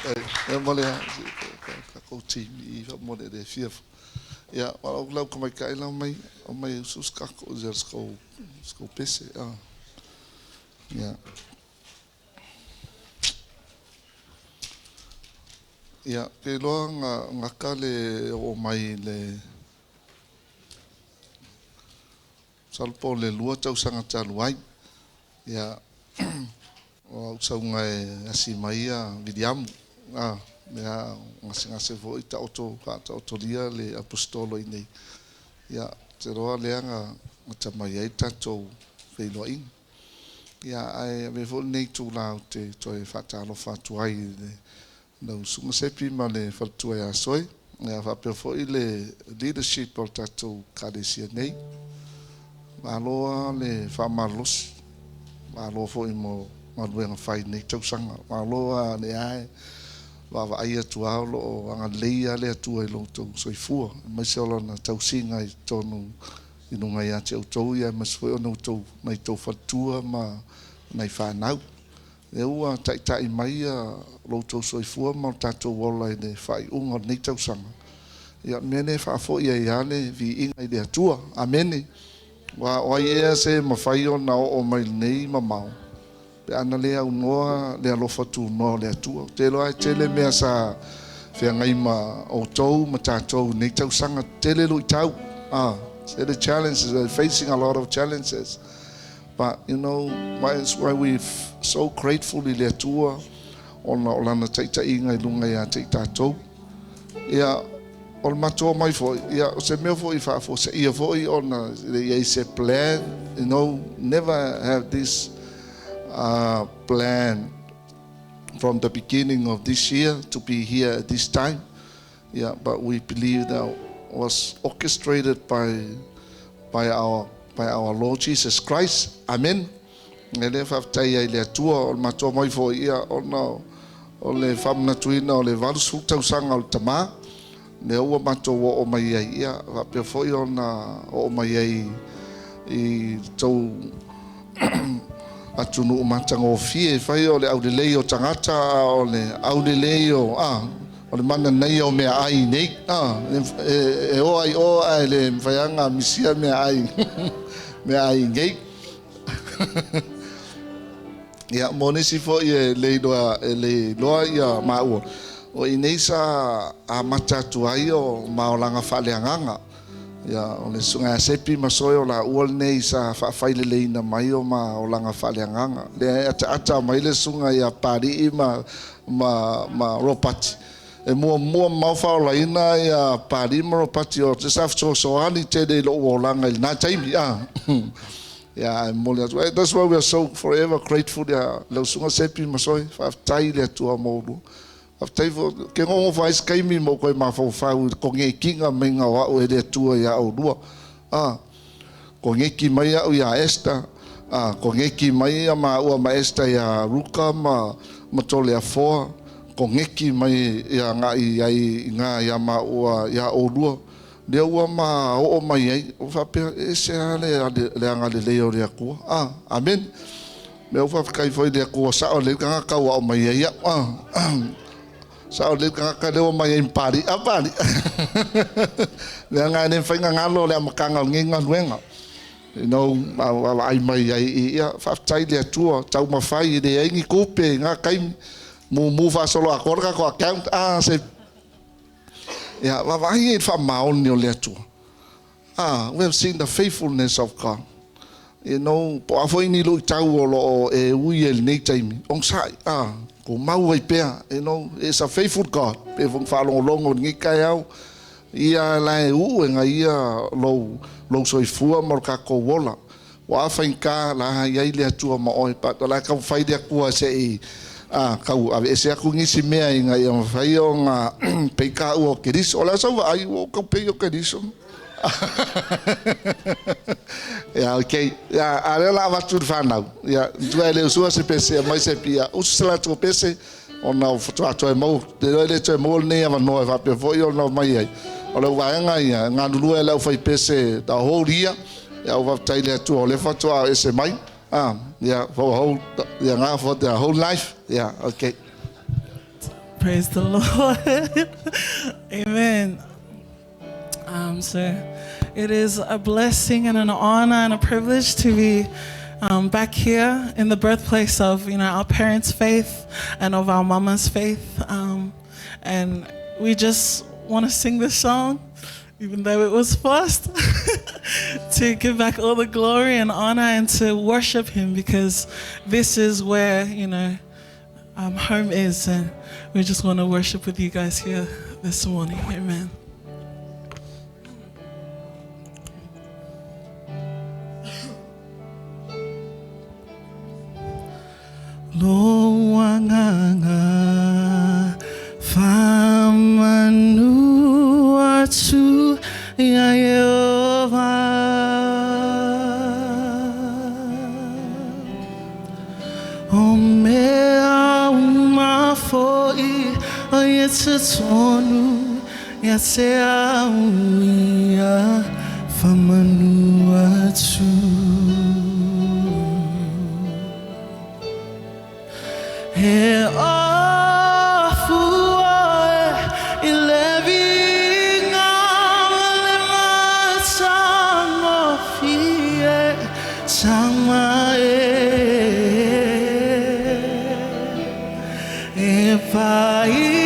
e mole ka ko ti I fa mole de fia ya o lau ka mai kai lau mai o mai sus ka ko zer sko pese ya ya ke lo nga ka le o mai le salpo le lua tau sanga talu ai ya o sau ngai asi mai vidiam mea ngase vo ita oto ka ta oto dia le apostolo nei ya te roa le nga mai ai tato feilo in ya ai me vo nei tu la te toi fatalo fatuai no sunga sepi ma le fatuai a soi ya fa pe fo ile leadership o tato kadesia nei malo le fa malos malo fo mo maluenga fai nei tau sanga malo le ai wa ai atu lo anga leia le atu I lo to soifua mai se ola na tau singa I tonu inunga ia te autou ia mas foi ono to mai to fatua ma mai whanau e ua tai mai lo to soifua ma tato wola I le fai unga nei tau sanga ia mene fa fo ia le vi inga I le atua amene wa ia se ma fai ona o mai nei ma mau pe ana le au noa le alofa tu no le atua te lo ai tele mea sa fia ngai ma o tou ma tatou nei tau sanga tele lo tau so the challenges are facing a lot of challenges but you know that's why we so grateful I le atua ona na taita inga I lunga ia te tatou ia ol mato mai fo ia se me fo I fa fo se ia fo I ona ia se plan you know never have this plan from the beginning of this year to be here at this time. Yeah, but we believe that was orchestrated by our Lord Jesus Christ. Amen. Ele fa tai ai le tua o mato mai fo ia ona o le famna tuina o le valusu tau sanga o tama le ua mato o mai ai ia va pe fo ona o mai ai I tau atunu umatanga o fie fai o le aulelei o tangata o le aulelei o le mana nei o mea ai nei e o ai le mwhaianga misia mea ai mea ai ngei ia monesi fo I le loa ia maua o I nei sa a matatu ai o maolanga whaleanganga ya o le sunga sepi masoe o la ua nei sa whaafaile leina mai o ma o langa whaleanganga le ata mai le sunga ia pari ma ropati e mua mau whaolaina ia pari ma ropati o te soani te le lo o langa I nā taimi ya mole atu that's why we are so forever grateful ya le sunga sepi masoe whaatai le atua maulu ke ngongo fai skaimi mo koe ma fo fau ko nge kinga menga wa o ele tua ya o lua ko nge ki mai o ya esta ko nge ki mai ma o ma esta ya ruka ma tole a fo ko nge ki mai ya nga ya ma o ya o lua le o ma o mai ai o fa pe ese le anga le o le ku amen me o fa kai foi le ku sa o le ka o mai ai sao le ka le o mai impari apari le nga ne fainga ngalo le makanga nginga luenga you know ai mai ai ia fa tai le tua tau ma fai le ai ni kope nga kai mu fa solo akorga ko account se ya va vai fa maul ni le tua we have seen the faithfulness of God you know po afoi ni lo tau o e ui el nei taimi on sai ko mau ai pea you know it's a faithful God pe fong fa longo ngi kai au ia lai u nga ia lo soifua mo ka ko wola wa fa inka la ia ile atua ma oi pa la ka fai de ku se ka u ave se ku ngi si mea nga ia fai o nga pe ka u ke dis ola so ai o ka pe o ke dis ya okay ya ala va tu fanau ya tu ele usua se pese mai se pia usala tu pese ona foto ato e mo de ele to mo ne ava no va pe foi ona mai ai ola va nga ia nga lu ele foi pese da horia ya va taile tu ole foto ese mai yeah for whole yeah nga for the whole life yeah okay Praise the Lord. Amen. So it is a blessing and an honor and a privilege to be back here in the birthplace of our parents' faith and of our mama's faith. And we just want to sing this song, even though it was forced, to give back all the glory and honor and to worship Him, because this is where home is, and we just want to worship with you guys here this morning. Amen. Lo wanganga famanu atu ya Yehova o mea uma foi o yetonu ya se auia famanu atu. He ofua ilevi ngale matano fie sama e paia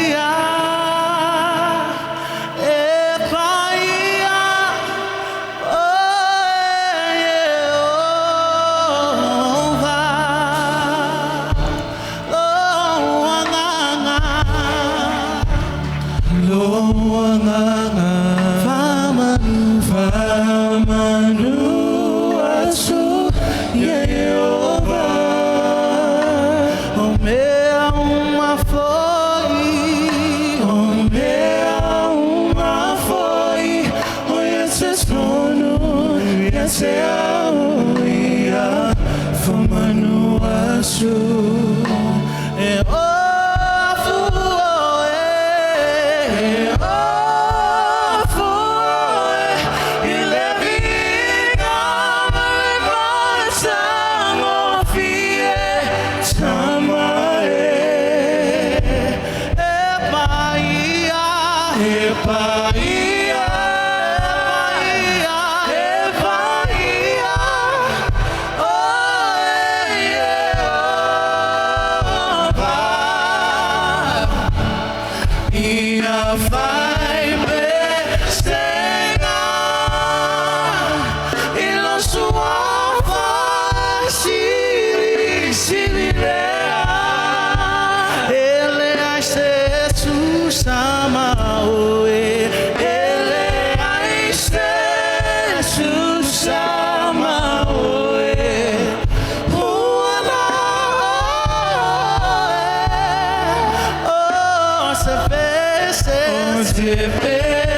Ele é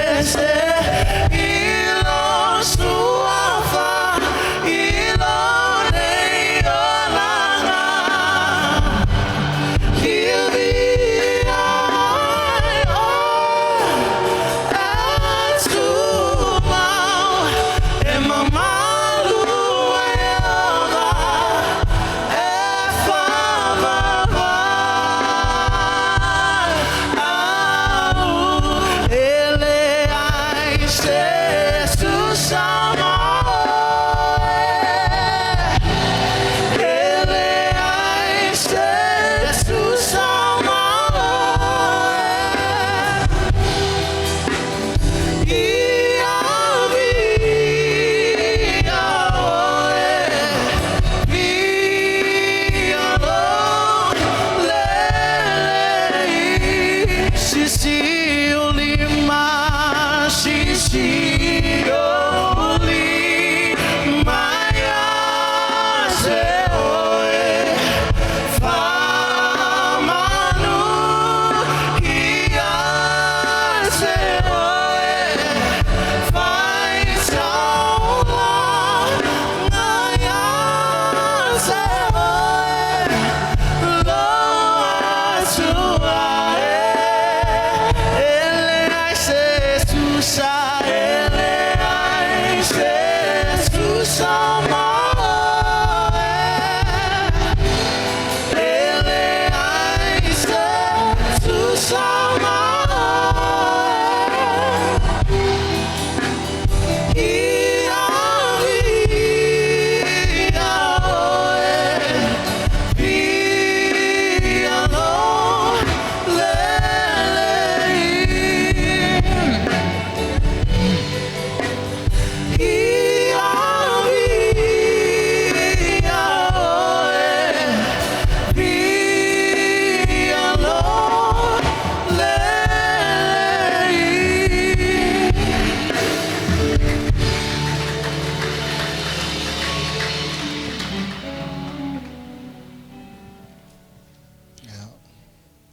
Jesus.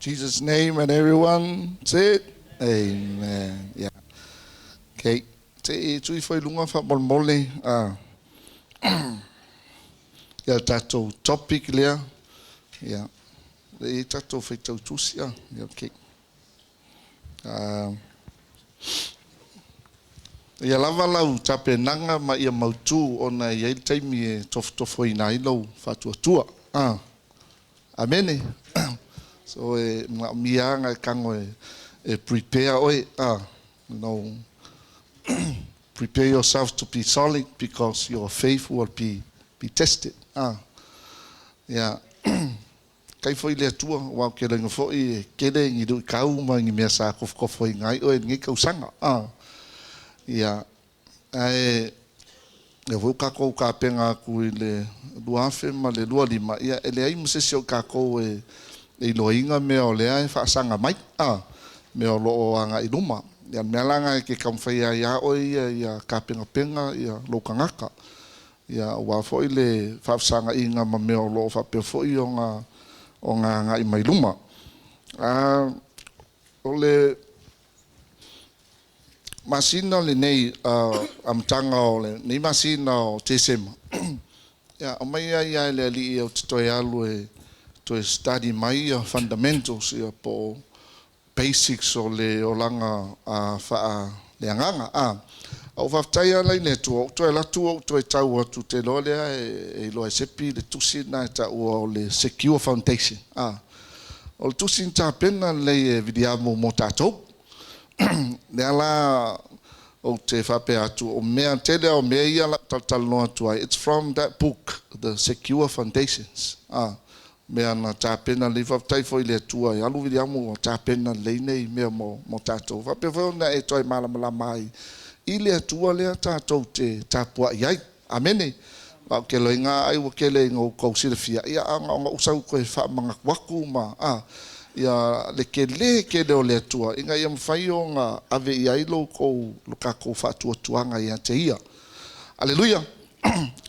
Jesus' name, and everyone said, Amen. Yeah. Okay. Te tui whai lunga wha molmole. Ia tātou topic lea. Yeah. Le tātou whai tau tusia. Yeah, okay. Ia lava lau tape nanga ma ia mautu o na iei taimi e tofo i nai lau whatua tua. Amene. So mianga kango e prepare oi. No. Prepare yourself to be solid because your faith will be tested. Yeah. Kai foi le tua wa ke le foi kele ngi du kau ma ngi mea sa ko foi ngai o ngi kau sanga. Yeah. E vou ka ko ka penga ku le lua fe ma le lua lima ia ele ai mo se sio ka ko e loinga me o le ai fa sanga mai. Me o lo anga i luma. Ia melanga ke kam fai ia o ia ka penga ia lo kangaka. Ia wa foi le fa sanga inga ma me o lo fa pe foi o nga i mai luma. O le masina le nei am tanga o le nei masina o tesema. Ya o mai ia le ali o toi alu e to study mai fundamentals ia po basics o le o langa fa le nganga o fa taia lai le to la to tau tu te lo le e lo sepi le tusi na ta o le secure foundation o tusi ta pena le vidiamo motato le ala o te fa pe atu o me tele o me ia tal no tu it's from that book, The Secure Foundations. Me ana ta pena le fa tai foi le tua ia lu vidiamo ta pena le nei me mo tato fa pe foi na e toi mala mai ile tua le tato te tapua ia amene ba ke lo nga ai wo ke le ngo ko silfia ia nga usau ko fa manga waku ma ia le ke le tua inga ia mfai o nga ave ia ilo ko luka ko fa tuanga ia te ia haleluya.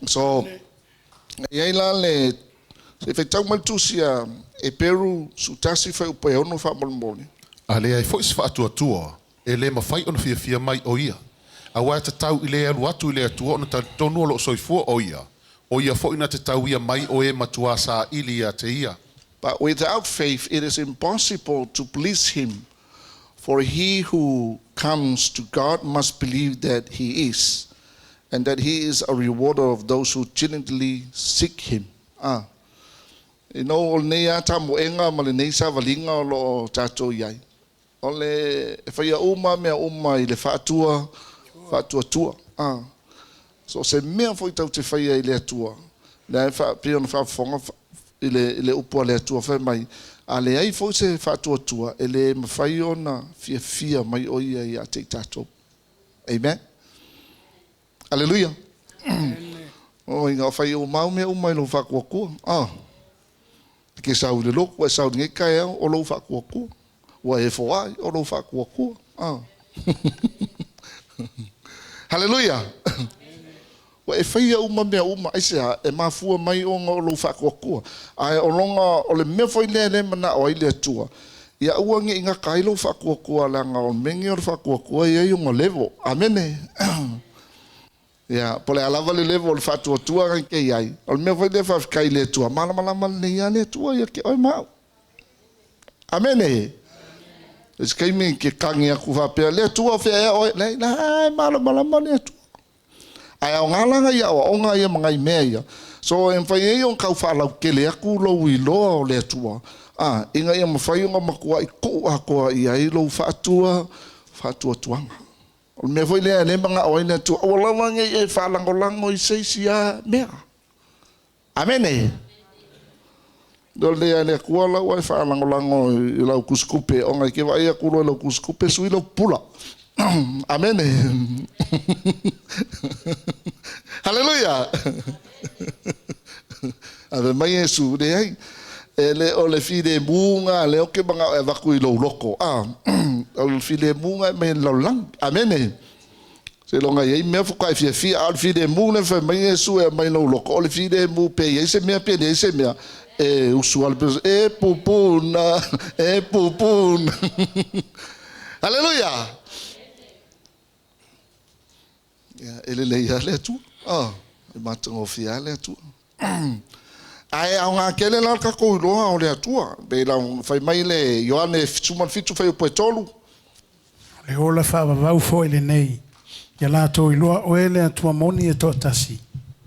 So ia ila le se fe tau maltusia e peru sutasi fa upo e ono fa molmole. Ale ai foi fa tua e le mafai ono fia mai o ia. A wa te tau i le alu atu i le atua ono ta tonu o lo soifua o ia. O ia foi na te tau ia mai o e matua sa ili ia te ia. But without faith it is impossible to please him. For he who comes to God must believe that he is, and that he is a rewarder of those who diligently seek him. O nei ata mo enga ma le nei sa valinga o lo tatou iai. O le e whaia uma mea uma i le whaatua tua. So se mea foi tau te whaia i le atua. Le ai pia na whaafonga i le upua le atua whai mai. A le ai foi se whaatua tua e le mawhai o na fia mai o ia i a te tatou. Amen. Hallelujah. O inga whai o mau mea uma i lo whakuakua. Ke sau le loko e sau nge kai o lo whakuakua. Wa e foai o lo whakuakua. Hallelujah. Wa e whaia uma mea uma aisea e mafua mai o ngā o lo whakuakua. Ai o longa o le mea whai le mana o ile atua. Ia uange inga kai lo whakuakua langa o mengi o whakuakua ia i o ngā level. Amene. Ya, pole alava le level o fatua tua ngai ke ai. O me foi le fa kai le tua, malama le ia le tua ia ke oi mau. Amene. Es kai me ke kangi aku fa pe le tua fe oi le malama le tua. Ai au ngalanga ia o onga ia mga i mea ia. So e mwhai e on kau whaalau kele aku lau I loa o le atua. Inga ia mwhai o makua I ko a koa I ai lau whaatua tuanga. O mea foi lea le mga o ina tu o lawange e whaalangolango I seisia mea. Amene. Do lea le kua lau ai whaalangolango I lau kuskupe o ngai ke vai a kuro lau kuskupe sui lau pula. Amene. Hallelujah. Ave mai Yesu de ai. Ele o le fide bunga le o ke banga e vaku I lo loko. O le fide bunga me lo lang. Amene. Se longa ye me fu kai fia al fide bunga fe mai Yesu e mai lo loko. O le fide mu pe ye se me pe ye se me e usual e pupuna e pupun. Hallelujah. Ele le ia le tu. E matango fia le tu. Ai au ngā kele la ka ko loa o le atua. Be la fai mai le Ioane fituman fitu fai po tolu. Le ola fa vau foi le nei. Ya la to iloa o ele atua moni e to tasi.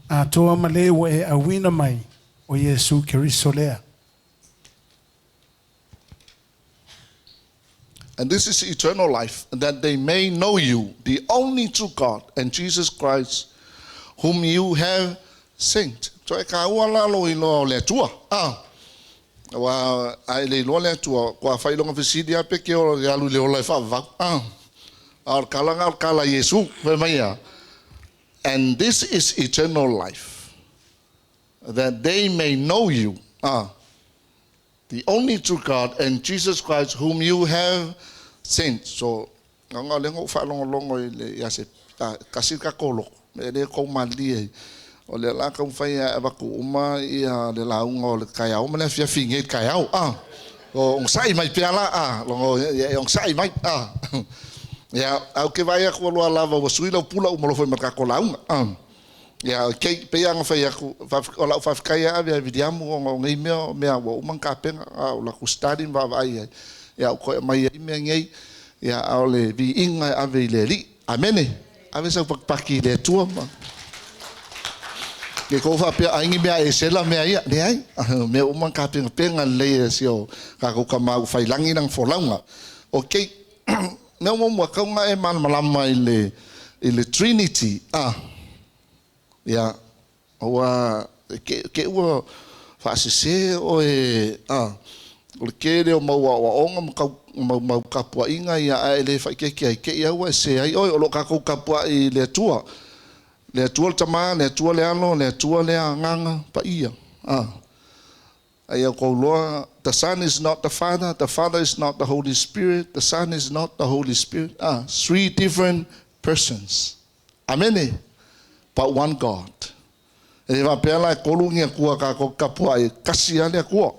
A toa male o e awina mai o Yesu Keriso lea. And this is eternal life, that they may know you, the only true God, and Jesus Christ, whom you have sent. So e ka ua lalo I loa o le atua. Wa ai le loa le atua, kua whailonga fisidi ape ke o le alu le ola e whaavau. Ar kala Yesu, fe maia. And this is eternal life, that they may know you, the only true God, and Jesus Christ, whom you have sent. So, nga lengo whalongo le yase kasika kolo, le ko mali o le la ka fai e ba ku uma ia le la unga o le kai au mele fia finge kai au o sai mai piala lo o sai mai ya au ke vai ko lo lava o sui lo pula o mo lo foi marka ko la unga ya ke pe yang fai aku o la fa kai a via vidiamu o ngai me o man ka pen o la kustadin va vai ya ko mai me ngai ya au le vi inga ave le li amene ave sa pakpaki le tua ma ke ko fa pe aingi mea e sela mea ia le ai me o man ka penga le sio ka ko ka mau fai langi nang folaunga okay me mo ka nga e man malama ile Trinity ya o ke o fa se o e o ke le o mau o mau ka pua inga ia ele fa ke ia o se ai o lo ka ko ka pua I le tua le tua tama le tua le ano le tua le nganga pa ia ai ko lo the Son is not the Father is not the Holy Spirit, the Son is not the Holy Spirit. Three different persons, amen, but one God. E va pela kolungia kua ka ko kapua e kasia le kua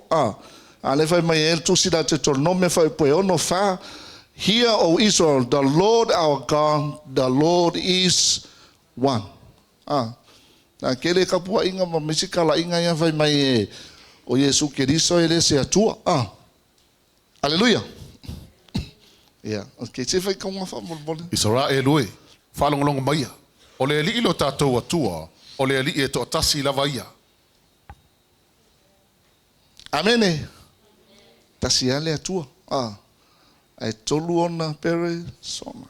ale fai mai el tu sida te nome fai po ono fa. Hear, O Israel, the Lord our God, the Lord is one. Na kele kapua inga ma misikala inga ya vai mai o Yesu Keriso ele se atua. Hallelujah. Yeah. Okay, se fai ka fa bol. Isora e lui. Whalongolongo mai. O le li ilo tātou atua, o le li e to tasi lava ia. Amene. Tasi ale atua. Ai tolu ona pere sona.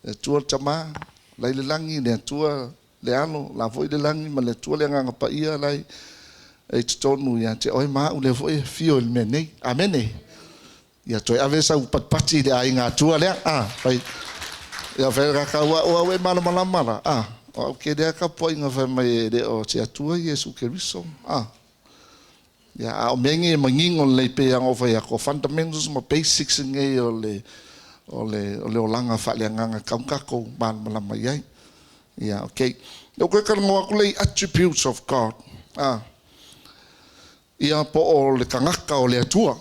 E tua tama, lai le langi le atua le ano, la foi le langi ma le tua le nganga pa ia lai e tonu ya te oi ma u le foi fio il menei. Amene. Ya toi avesa u patpati le ai ngā tua le pai. Ya vera ka wa we mala o ke de ka poinga fa mai de o te atua Yesu Keriso. Ya o mengi mangingo le pe ang o fa ya ko fundamentals mo basics nge o le langa fa le nganga ka ko ban mala mai. Yeah, okay. No ko ka ngo ku le attributes of God. Ia po o le kangaka o le atua.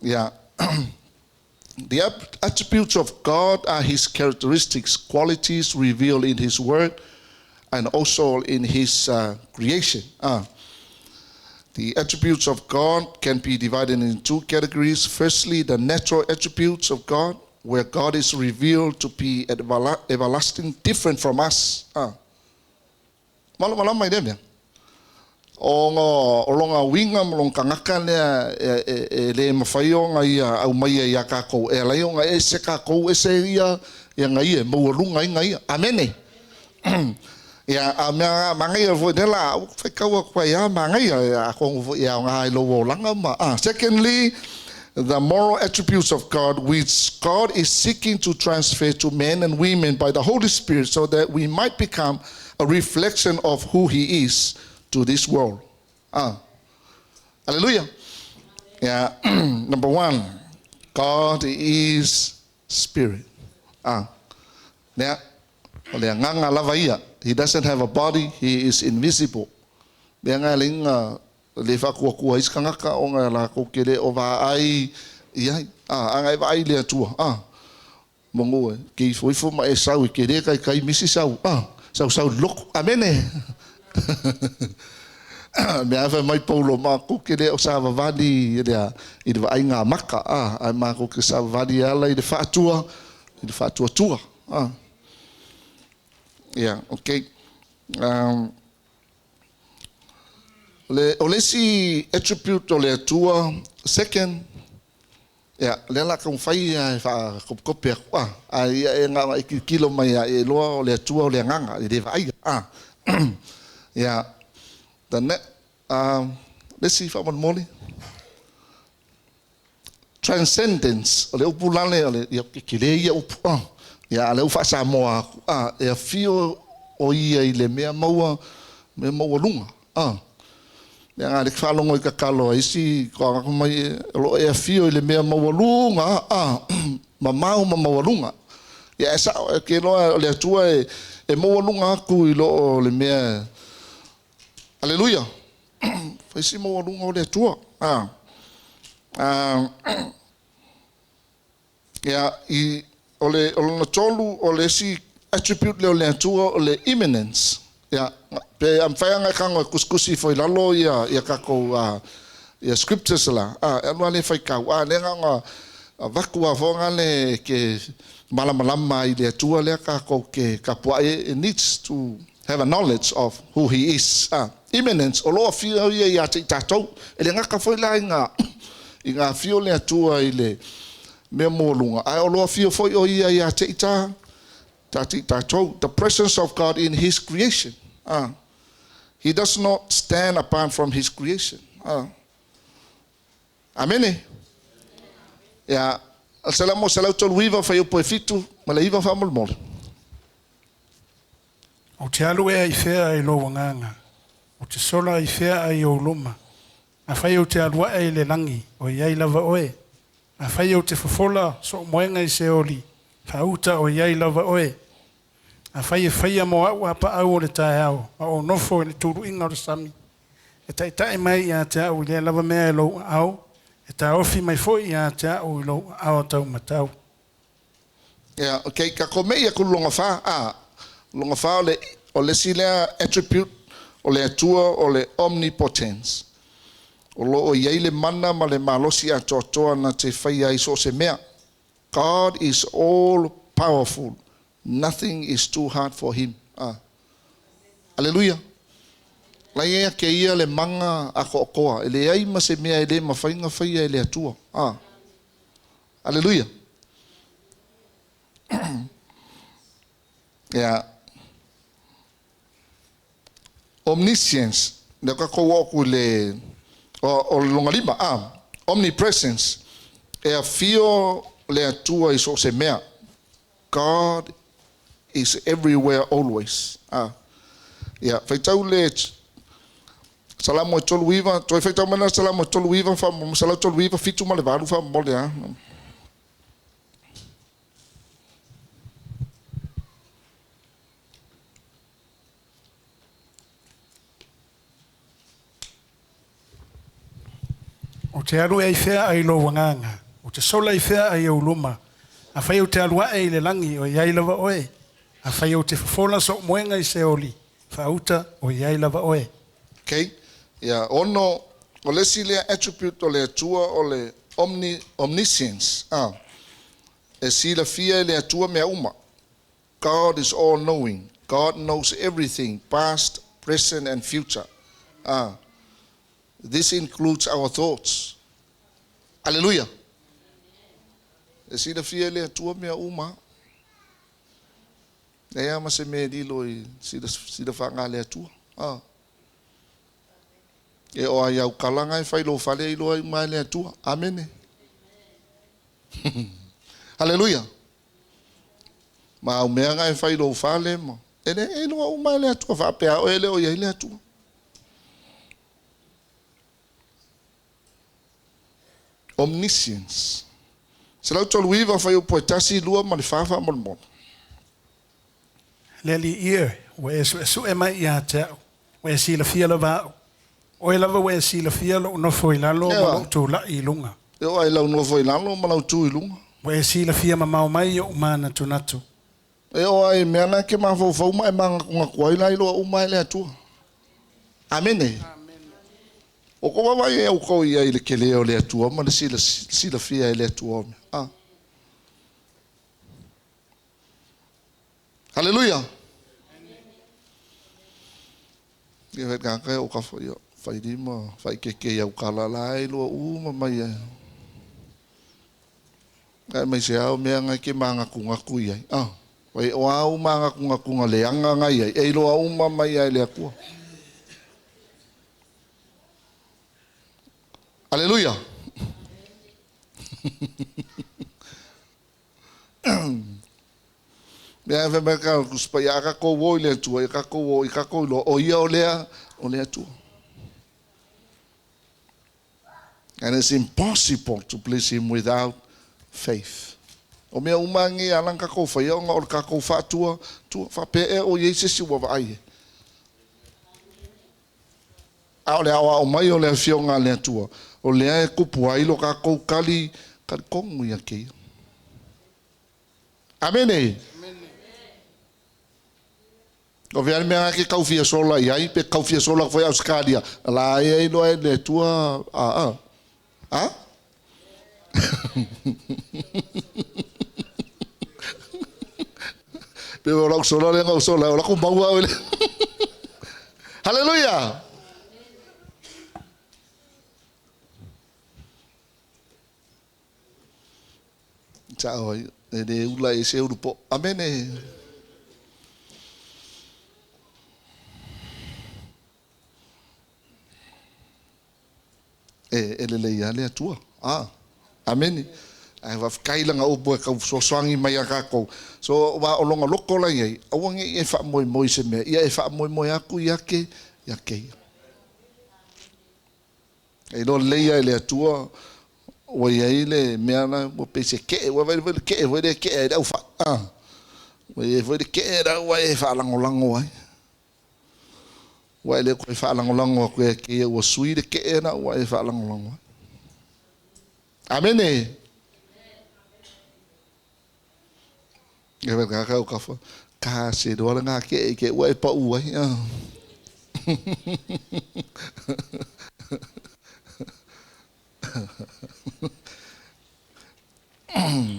Yeah. The attributes of God are His characteristics, qualities revealed in His Word and also in His creation. The attributes of God can be divided into two categories. Firstly, the natural attributes of God, where God is revealed to be everlasting, different from us. Malama mai de me. O longa winga mlong kangaka le mafai o ia au mai ia ka ko e lai o e se ka ko e se ia ngai e mo lunga ngai amene ia a mangai vo de la fa ka wa kwa ia mangai a ko ia ngai lo langa ma secondly, the moral attributes of God which God is seeking to transfer to men and women by the Holy Spirit so that we might become a reflection of who He is to this world. Hallelujah. Yeah. Number one, God is spirit. He doesn't have a body, He is invisible. Le fa kua is kangaka o nga la ko kele o va ai ia angai vai le tua mongo ki foi ma e sau ke re kai misi sau sau lok amene me ava mai paulo ma ko kele o sa vali ia I va ai nga maka ai ma ko ke sa vali ala I de fa tua yeah, okay. O le si attribute o le atua second le la ka fai fa kope ai nga kilo mai e lo le atua o le nganga le vai the net let's see if I'm moli transcendence o le upulane o le kile ia upu le ufa sa moa e fio o ia I le mea maua lunga nga le falongo I ka kalo isi ko mai lo e fio I le mea mawalunga mamau mawalunga ya esa ke lo le tua e mawalunga ku I lo le mea haleluya fa isi mawalunga le tua ya I ole na tolu ole si attribute le tua ole imminence ya pe am faianga kanga kuskusi foi lalo ia ka ko ia scriptures la anu ale fai ka le nga vaku avonga le ke malama I le tua le ka ko ke ka po it needs to have a knowledge of who He is imminence o lo fio ia te tatou ele nga ka foi la inga fio le tua I le me molunga ai o lo fio foi o ia te the presence of God in His creation. He does not stand apart from His creation. Amen. Yeah. Salamo salauto luiva fa eu poefitu, malaiva fa molmol. O te alu e I fea I lo wanganga. O te sola I fea I o luma. A fai o te alua e le langi o iai lava oe. A fai o te fofola so moenga I se oli. Fauta o iai lava oe. A fai mo au apa au o le tae au. A o nofo le turu inga o le sami. E tai mai ia te au le lava mea lo au. E ta ofi mai foi ia te au lo au tau matau. Yeah, okay, ka kome ia ku longa fa o le sila attribute o le atua o le omnipotence. O lo o iai le mana ma le malosi a toa na te fai ai so se mea. God is all powerful. Nothing is too hard for Him. Hallelujah. Lai ea ke ia le manga a koa. Ele ai ma se mea ele ma whainga whaia ele atua. Hallelujah. Yeah. Omniscience. Le ka koa ku le o longa lima. Omnipresence. E a fio le atua I so se mea. God is everywhere always. Yeah, feitau le salamo tolu wiva, toi feitau mana salamo tolu wiva fa salamo tolu wiva fitu male valu fa mole O te alu e fea ai lo wanganga. O te sola I fea ai o luma. A fai o te alua e le langi o iai lava oe. A fai o te fofola so moenga I se oli. Fauta o iai lava oe. Okay. Yeah, ono o le sile attribute o le atua o le omniscience. E sila fia le atua mea uma. God is all knowing. God knows everything, past, present and future. This includes our thoughts. Hallelujah. E sila fia le tua mea uma. E ama se me dilo i sila whanga le tua. E o ai au kalanga e whailo whale ilo ai mai le tua. Amen. Hallelujah. Ma au mea ngai whailo whale mo. Ele e loa o mai le tua whapea o ele o iei le tua. Omniscience. Se lau tolu iwa whai o poetasi lua ma le whawha mo le mo. Leli ie, we su e mai ia te au. We sila fia la vau. O e lava we sila fia lo no foi lalo ma lo tu la i lunga. E o ai lau no foi lalo ma lau tu i lunga. We sila fia ma mau mai o mana tu natu. E o ai mea na ke ma fau mai ma kunga kuai lai loa umai le atua. Amen. O ko wa e o ko ia ile ke le o le atua ma le sila fia ile atua. Hallelujah. Ia vet ka o ka fo yo. Fai di ma fai ke ia kala lai lo uma mai. Kai mai se au mea ngai ke manga kunga kui ai. Wai o au manga kunga le anga ngai ai. Ei lo au ma mai ai le akua. Hallelujah. Mea ve me ka kuspai aka ko wo le tu ai ka ko wo i ka ko lo o ia o le tu. And it's impossible to please him without faith. O mea umangi alang ka ko fai o nga o ka ko fa tua fa pe e o yeise si wa vai. A o le awa o mai o le fionga le tua. O le e kupu ai lo ka ko kali kongu ia ke. Amen. O vea mea ke kau fia sola iai, pe kau fia sola foi Australia. La e no e le tua pe o la sola le ngau sola, o la ku maua ole. Hallelujah. Ciao, e de ula e se urupo. Amen. Ele le ia le atua. Amen. Ai va kaila nga opo ka so swangi mai ka ko. So wa olonga loko la ia. Awangi e fa moi se me. Ia e fa moi aku ia ke. E lo le ia le atua. O ia ile me na mo pese ke wa vai ke wa de ke da fa. Wa e foi de ke da wa e fa lango ai. Wa le ko fa lango ko ke o sui de ke na wa e fa lango. Amen. E ve ka ka fa ka se do la nga ke wa e pa u ai.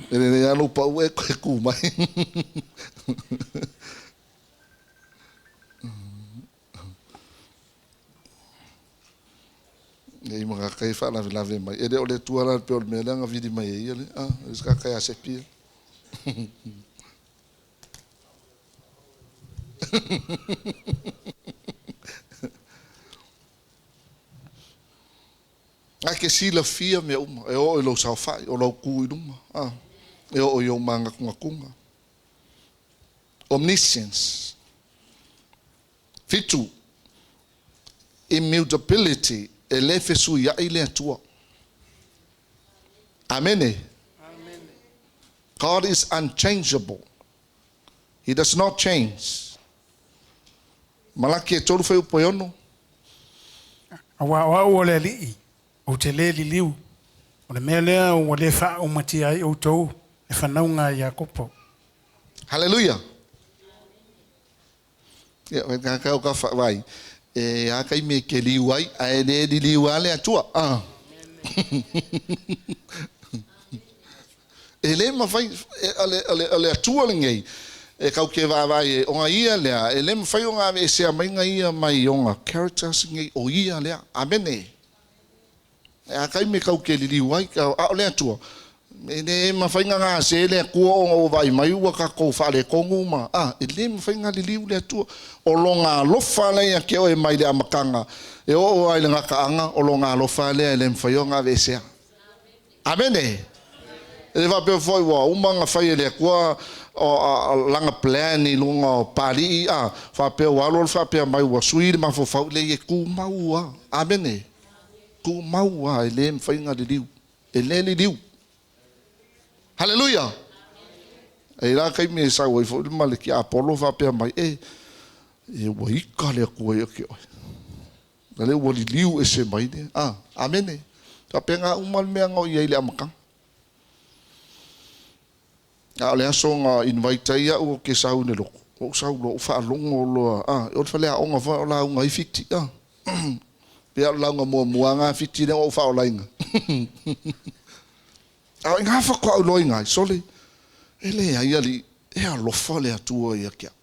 Ele ya no pa u e ku mai. Ei mga kai fa la mai. Ele o le tua la pe o me la nga vidi mai ele. Ska kai a se pia. Ake sila fia me uma. E o lo sa fai, o lo ku i duma. E o yo manga kunga. Omniscience. Fitu. Immutability. Ele fesu ya ile atua. Amen. God is unchangeable. He does not change. Malaki e tolu fai upoyono. Awa o le li. O te le li liu. O le mea lea o le fa o mati ai o tau. E whanaunga i a kopo. Hallelujah. Ia, ka o ka vai. E a kai me ke liu ai, a e le di liu ale atua. E le ma fai ale atua le ngai. e kau ke vai e onga ia lea e le mawhai o ngā e sea mai ia mai onga characters ngai o ia lea amene e a kai me kau ke lili wai ka a lea tua e ne mawhai ngā se lea kua o vai mai ua ka kou whare kongu ma e le mawhai ngā lili lea tua o lo ngā lofa lea ke o e mai lea makanga e o ai le ngā kaanga o lo ngā lofa lea e le mawhai o ngā e sea amene e va pe foi wa umanga fai le kwa o langa plan ni lunga pali fa pe wa lo fa pe mai wa sui ma fo fa le ku mau amene ku mau ele fai nga liu ele liu hallelujah e la kai me sa wa fo ma le ki apollo fa pe mai e wa ika le ku e ki le wa liu e se mai ne amene ta pe nga umal me nga o ye le amaka le aso nga invite ia o ke sau ne loko o sau lo fa longo lo o fa le onga fa la nga ifiti pe la nga mo nga fiti ne o fa la inga nga fa ko lo inga sole ele ia li e a lo fa le atu ia kia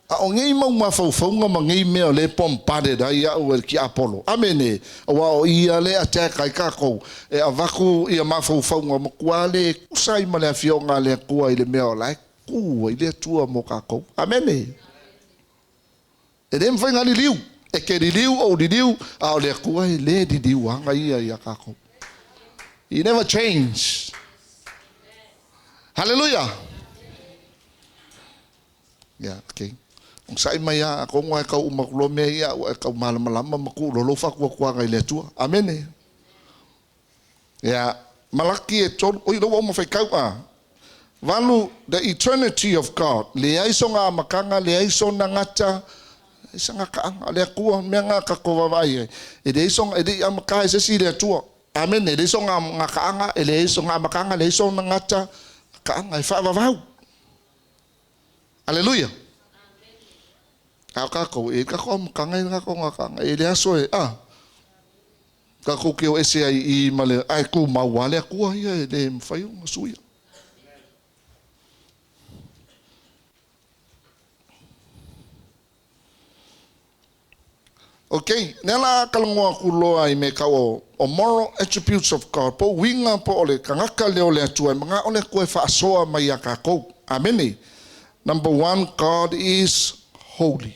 o ngei mau ma fa nga ma ngei me le pompade da ia o ki apollo amene o ia le ata kai ka ko e avaku ia ma fa nga ma kwale usai ma le afio nga le ku ile me o lai ku ile tua mo ka ko amene e dem fa nga liu e ke liu o liu a le ku ile di liu nga ia ka ko he never change hallelujah yeah okay sai mai a ko ngai ka uma lo me ia ka malama maku lo fa ko ngai le tua amene ya malaki e ton o lo mo fa ka valu the eternity of God le ai so nga makanga le ai so na ngata sanga ka le ku me nga ka ko vai e de so e de amaka se si le tua amene de so nga ka e le so nga makanga le so na ngata ka ngai fa va hallelujah ka ko e ka ko kanga nga ko nga e le aso e ka ko ke o ese ai I male ai ku ma wale ku ia de mfai un suia okay nela kalongo ku lo ai me ka o moral attributes of God po winga po ole kanga ka le ole tu mga ole ko fa soa mai ka ko amen number 1 God is holy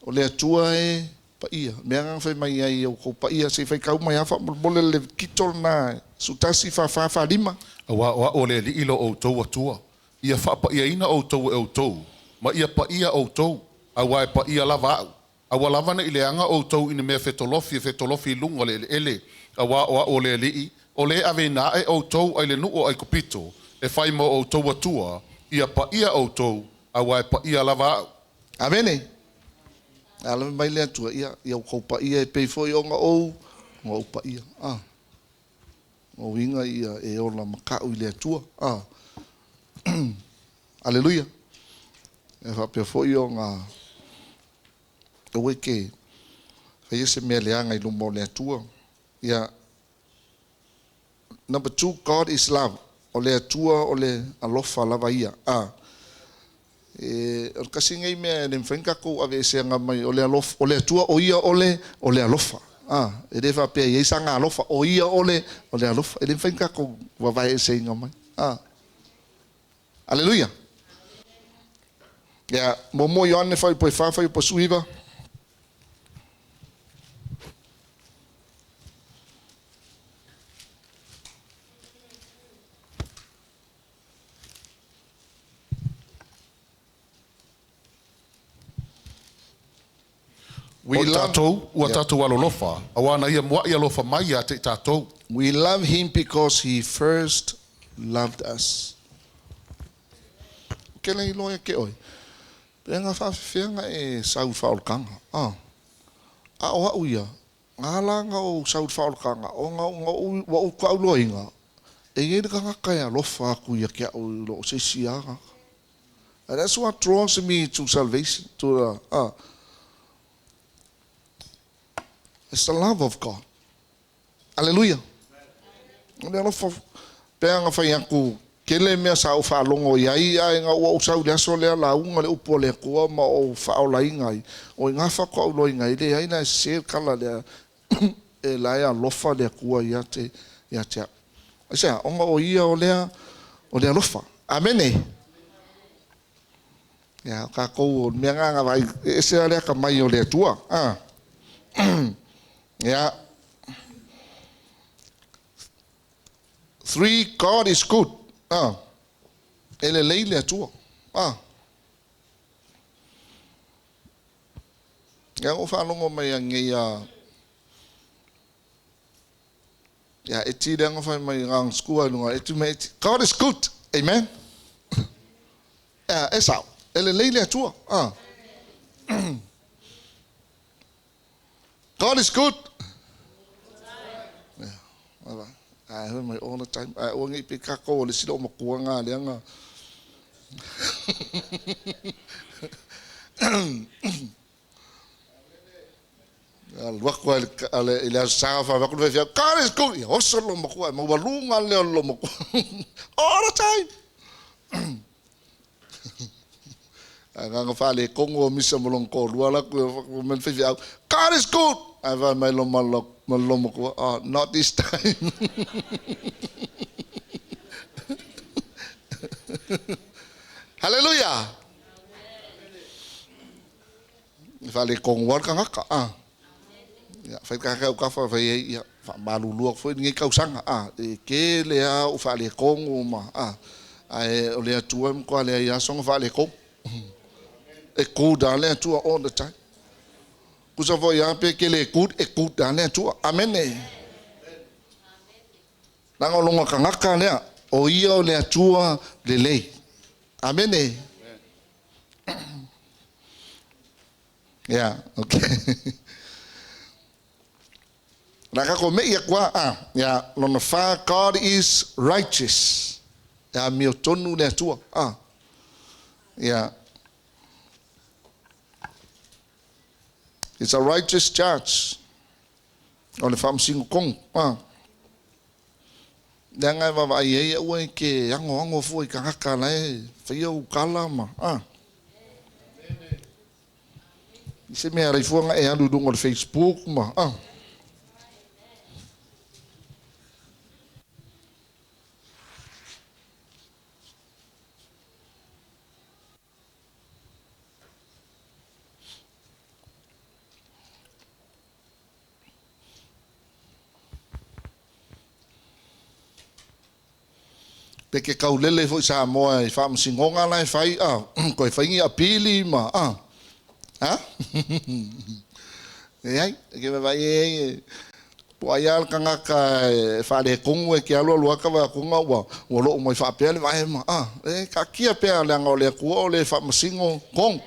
o le atua e pa ia mea nga whai mai ai o ko pa ia se whai kau mai awha mole le kitol na sutasi fa lima wa o le li ilo o tau atua ia wha pa ia ina o tau e o tau ma ia pa ia o tau a wa pa ia lava au a wa lava na ile anga o tau ina mea fetolofi lunga le ele a wa o le li o le ave na e o tau ai le nu o ai kupito e whai mo o tau atua ia pa ia o tau a wa pa ia lava au amene ala mai le atua ia ko pa ia e pe foi o ngo pa ia o winga ia e ola maka o le atua hallelujah e fa pe foi o nga o ke fa se me le anga I lumo le atua ia number 2 God is love o le atua o le alofa lava ia o kasi ngai me le mfenka ko ave se nga mai o le alofa o le atua o ia o le alofa e de fa pe ia sanga alofa o ia o le alofa e le mfenka ko wa vai se nga mai hallelujah ya momo Ioane fa po suiva We love him because he first loved us. Kele I loia ke oi. Penga fa fenga e sau faulkanga. O uia. Ngala o sau faulkanga. O nga o ka loinga. E ngai ka ka lofa ku ia ke o lo se sia. And that's what draws me to salvation, to it's the love of God. Hallelujah. Penga fa aku Kele mea sa o whaalongo iai ai ngā ua usau le aso lea la unga le upo le kua ma o whaolai ngai. O i ngā whako au loi ngai le aina e se kala lea e lai a lofa le kua ia te a. Aisea, onga o ia o lea lofa. Amene. Ia, ka kou o mea nganga vai e se lea ka mai o lea tua. Ia. 3, God is good. Ele leile atua. Ia o whanongo mai a ngei a ia e tira nga whai mai ngang skua lunga e tu mai God is good. Amen. Ia e sao. Ele leile atua. God is good. Yeah. All my all the time. I only pick a call, the silo makuanga, leanga. Ele safa, vai quando vai ver, cara, escolhe, osso lo makua, mabalunga leo lo makua. All the time. Nga fale kongo misa molong ko luala ko men fe out. God is good. I va mai lo malo ko not this time. Hallelujah. Fale kongo war ka ngaka ya fa ka fa fa ya fa malu luak foi ngi ka usanga e ke le a u fale kongo ma ai o le tuam ko le ya song fale kongo. E kou dans les tours all the time. Vous savez, un peu que écoute dans les tours. Amen. Nang olonga kangaka lea, o ia o lea tua le lei. Amen. Yeah, okay. Naka ko me ia kwa yeah, lona fa God is righteous. Ya mi tonu lea tua. Yeah. It's a righteous judge. Oleh fam sing kong. Jangan bawa ayah uai ke ango foi kakak lai fio kala ma. Ise me ari fuanga e andu dung on Facebook ma. Peke kaulele foi sa moa e fam singonga lai fai ko e fai apili ma ai ke vai e po ayal kanga ka fa de kongo e ke alo lo ka va konga wa o lo mo fa pele vai ma e ka kia pe le ngole ku o le fam singo kong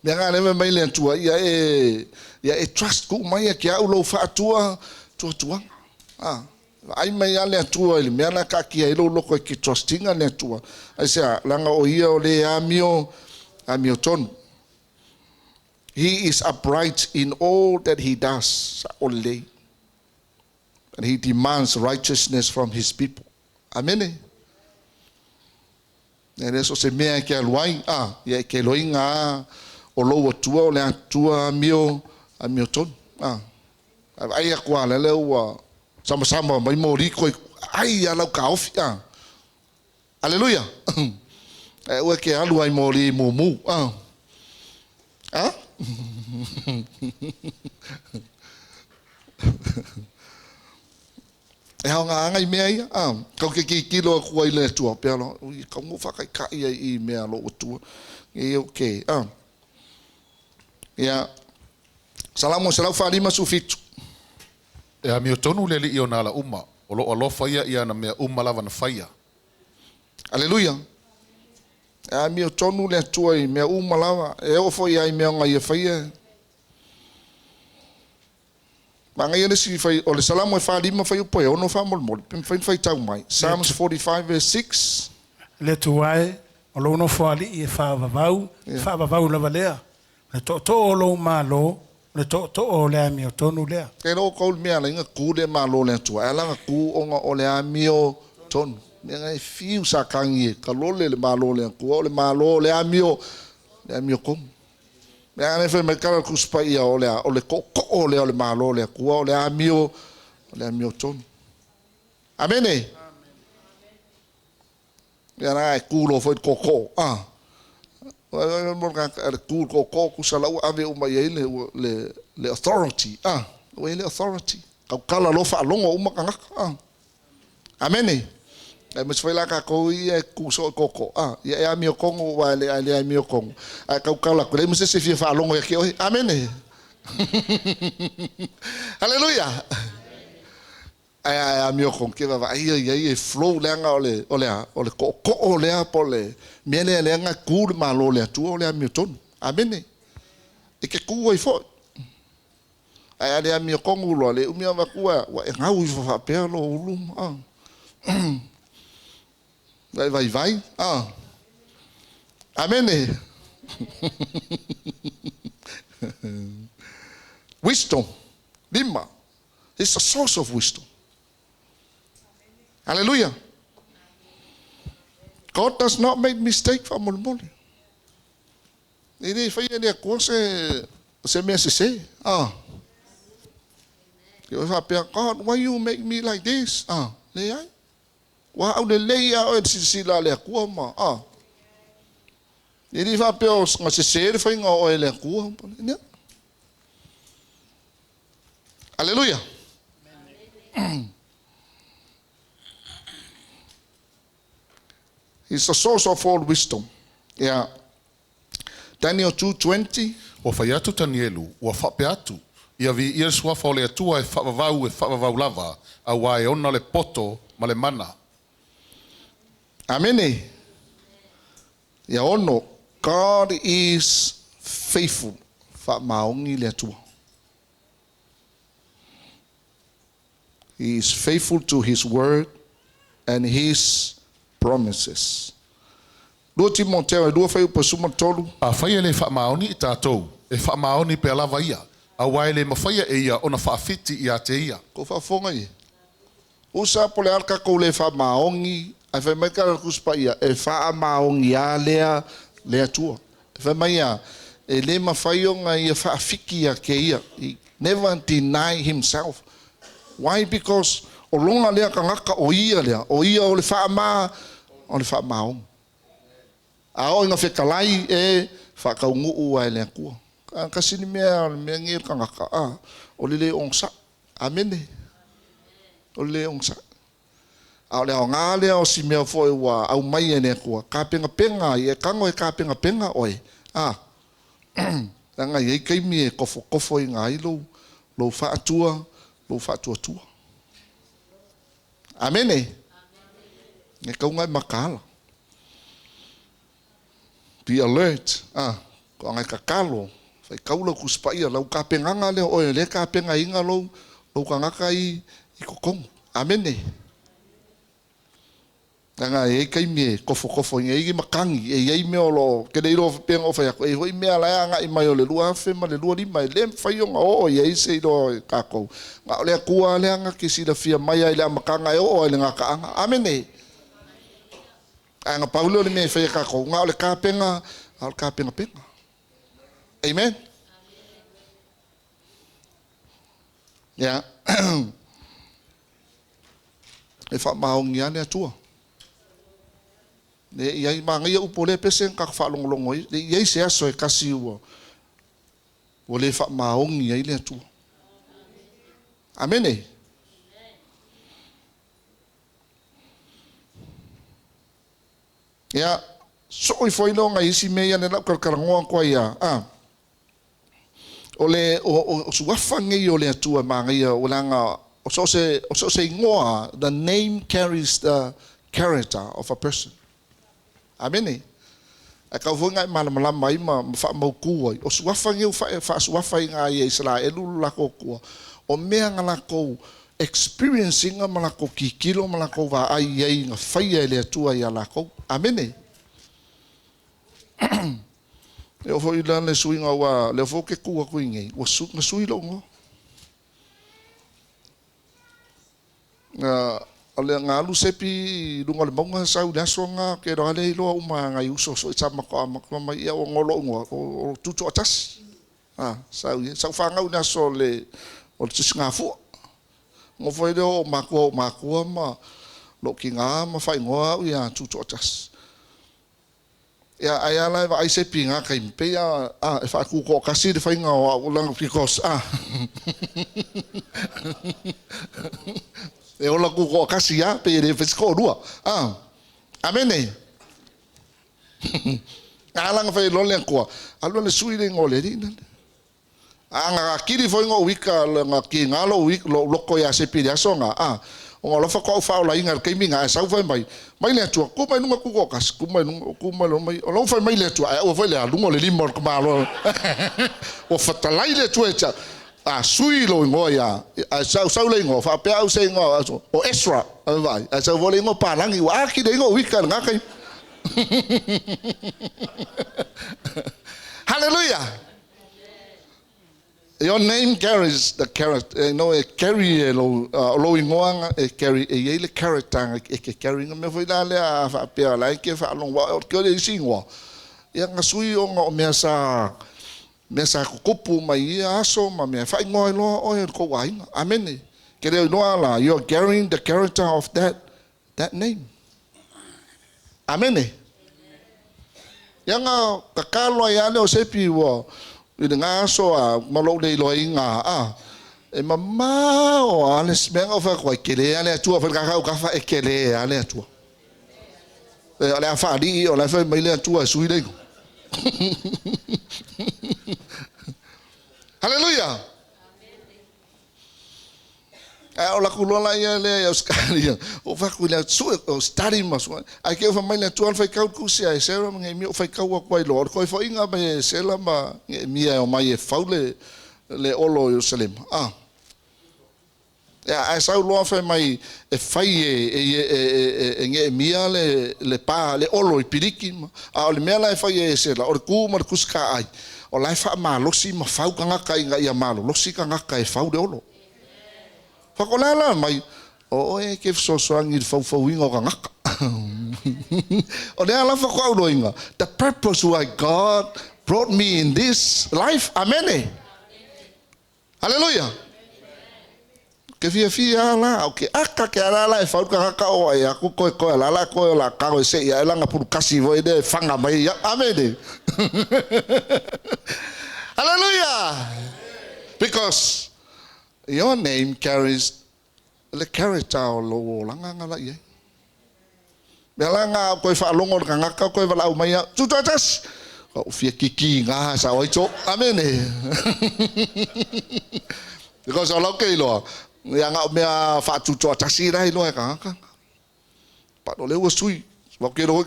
me nga le mai le tua ia e trust ku mai ke alo fa tua ai mai ale tua ile mena ka kia ilo loko ki trustinga le tua ai se langa o ia o le amio ton. He is upright in all that he does only, and he demands righteousness from his people. Amen. E eso se mea ke aluai ia ke loinga o lo tua o le tua amio ton ai kwa le o sama-sama mai mori ko ai ala ka ofi Hallelujah. O ke alu ai mori mumu e hanga ngai mea ia kau ke kilo ko ai le tua pelo ka mo fa ka i mea lo tua e okay ia salamu salau fa lima sufitu. E a mi o tonu le li o na la uma. O lo alo faia ia na mea uma lava na faia. Aleluia. E a mi o tonu le tua i mea uma lava. E o foi ai mea ngai e faia. Ma ngai ane si fai, o le salamu e wha lima fai upoe, ono wha molmol. Fai tau mai. Psalms 45 verse 6. Le tuai, o lo no wha li e wha vavau lava lea. Le to o lo ma lo. Le to o le ami o tonu lea. E no kaul mea la inga ku le malo le tua. E langa ku o nga o le ami o ton me ngai fiu sa kangi ka lole le malo le ku le malo le amio kom me ane fe me kala ku spa ia o le ko le malo le ku le amio ton amen ya na ku lo fo ko mo ka ku ko sala u ave u mai le authority le authority ka kala lo fa longo uma ka amen e mas foi lá ka ko ia ku so koko ia mi kongo wa le mi kongo ka kala ko le mas se fi fa longo ke amen haleluya ai mi kongo ke va ai flow lenga ole ko le pole mele lenga ku ma lo le tu ole mi ton amen e ke ku fo ai le mi kongo lo le mi va ku wa ngau fa pe lo ulum vai. Amen. Wisdom. Lima. It's the source of wisdom. Hallelujah. God does not make mistake for mulmuli. Ini fai ni aku se me se. You have God, why you make me like this? Le ai. Wa au le leia o sila le aku ma Ini fa pe o nga se fa nga o le aku ne Hallelujah. He's the source of all wisdom. Yeah. Daniel 2:20 o fai atu Danielu o fa pe atu ia vi ia sua fa le tua e fa vau lava a wa e ona le poto ma le mana. Amen. Ya ono, God is faithful. Fa maongi le tua. He is faithful to his word and his promises. Dua Timoteo e dua fai pasuma tolu. A fai le fa maoni i tātou e fa maoni pe lava ia a wai le mawhaia e ia ona fa fiti ia te ia. Ko fa fonga ia. Usa pole alka ko le fa maongi ai fa mai ka kuspa ia e fa maongi a lea tua. E fa mai ia e le mawhaionga ia fa fiki ia ke ia. He never deny himself. Why? Because o longa lea ka ngaka o ia o le fa maongi. A o inga whekalai e whakaungu ua e lea kua. Kasi ni mea ngir ka ngaka o le ongsa. Amene. O le ongsa. A le o ngā lea o si mea fo e wa au mai e lea kua. Ka penga i e kango e ka penga oe. Tanga i e keimi e kofo i ngā ilo. Lo whaatua tua. Amene. E kaunga i makala. Be alert. Ko ngai kakalo. Fai kaula kuspa ia. Lau ka penganga leo oe. Le ka penga inga lau. Lau ka ngaka i kokongu. Amene. Tanga e kaimi e kofo. E igi makangi. E iei mea lo. Kene iro penga o fai ako. E hoi mea lai anga i mai o le lua fema. Le lua lima. E le fai onga o. E iei se iro kakou. Nga o lea kua lea anga ke sila fia mai ai lea makanga e o. E le ngaka anga. Amene. Anga Paulo le me fai kako nga le kapenga al kapenga. Amen. Ya. E fa maongi ane atua. Le ia manga ia upole pese ka fa longo le ia se aso e kasi ua. O le fa maongi ai le atua. Amen. Ya, so i foi no nga isi me ia nela karangoa ko ia. Ole o suafa ngi ole atua manga ia o langa o so se ngoa, the name carries the character of a person. Amen. A ka vonga malama mai ma fa mo ku o suafa ngi fa suafa nga ia Israelu la ko o mea nga ko experiencing malako kikilo malako va ai ai nga faia le atua ia la ko. Amen. E o foi lá le suinga wa le fo ke ku ko ngai o sui lo ngo. o le ngalu sepi lunga le maunga sau le asonga ke ro le lo uma ngai uso so tsama ko ma ia o ngolo ngo o tutu atas sau fanga una so le o tsinga fu ngo foi do mako ma lo kinga ma fai ngo ia tutu atas ya ayala va ai sepi nga kai pe ya e fa ku ko kasi de fai nga o lang because e ola ku ko kasi ya pe de fisco dua amene alang fa lo le ko alo le sui le ngole di nga kiri foi ngo wika nga ki nga lo wik lo ko ya sepi ya songa o lo fa ko fa la inga ke minga sa fa mai le tu ko mai nunga ku ko kas ku mai lo mai o lo fa mai le tu o fa le lungo le limor ko ba lo o fa talai le tu echa sui lo ngo ya sa le ngo fa pe au se ngo o extra vai sa vo le ngo pa lang i wa ki de ngo wika nga kai hallelujah. Your name carries the character, carry lo ingoanga carry le character carrying me foi dale a fa pe la ke fa long wa ke le singwa ya nga sui o ngo mesa kupu mai aso ma me fa ngoi lo o ko wai amen ke le no ala you're carrying the character of that name amen ya nga kakalo ya le o sepi wo nga so malo de lo inga e mama o ale smeng of ko kele ale tu fa ka fa kele ale tu ale fa di o la fa mai le tu sui de hallelujah o la kulola ia le Australia o fa ku le su o study mas ai ke fa mai le tu fa ka ku sia e sera ngai mi fa ka wa kwai lor ko fa inga me sela ma mi o mai e faule le olo Jerusalem ya ai sa lo fa mai e fai e nge mi le pa le olo i piriki o le mela e fai e sela o ku mar kuska ai o la fa ma lo si ma fa ka nga kai nga ia ma lo si ka nga kai fa de olo Fakolala mai o e ke so angi fo wingo nga o le ala fa ko doinga the purpose why God brought me in this life amen hallelujah ke fia la okay aka ke ala e fa ka o e aku ko la ko la ka o se ya la nga pu kasi vo de fanga mai amen hallelujah because your name carries the character of lo langa la ye belanga ko fa longo nga ka ko va mai tu tas o fia kiki nga sa oi cho amen because all okay lo ya nga me fa tu cho tasi dai lo ka pa lo le wo sui wa ke ro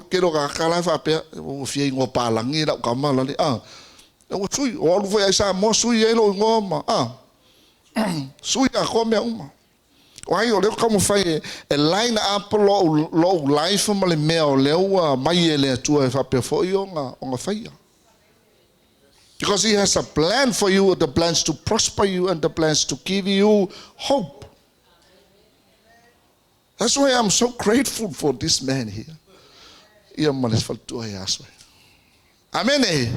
ka la fa pe o fia ngo pa langi da ka ma la o sui o lu foi sa mo sui e lo ngo ma sui a come uma wai o le como fai e line up lo life ma le meo le mai le tu e fa pe fo yo nga fai because he has a plan for you, the plans to prosper you and the plans to give you hope. That's why I'm so grateful for this man here. Amen.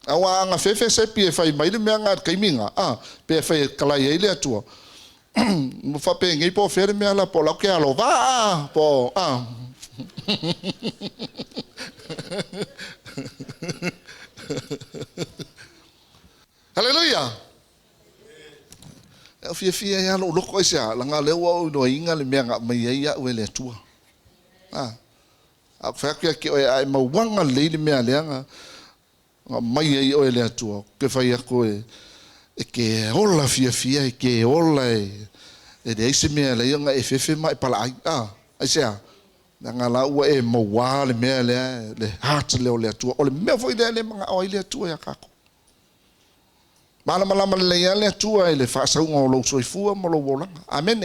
Awa nga fefe se pie fai mai le mea kai minga pe fai kala ye le atua mo fa pe ngai po fer me ala po la ke alo va po hallelujah el fia ya lo ko sia la nga le wo no inga le mea mai ya we le atua a fa ke ai ma wanga le mea le nga mai ai o ele atua ke fai ako e ke ola fia e ke ola e de ese me le nga e fefe mai pala ai ai sea nga la o e mo wa le me le heart le o le atua o le me foi de le mga o ile atua ya kako mala le atua ele fa sa ngo lo soifua mo lo wola amen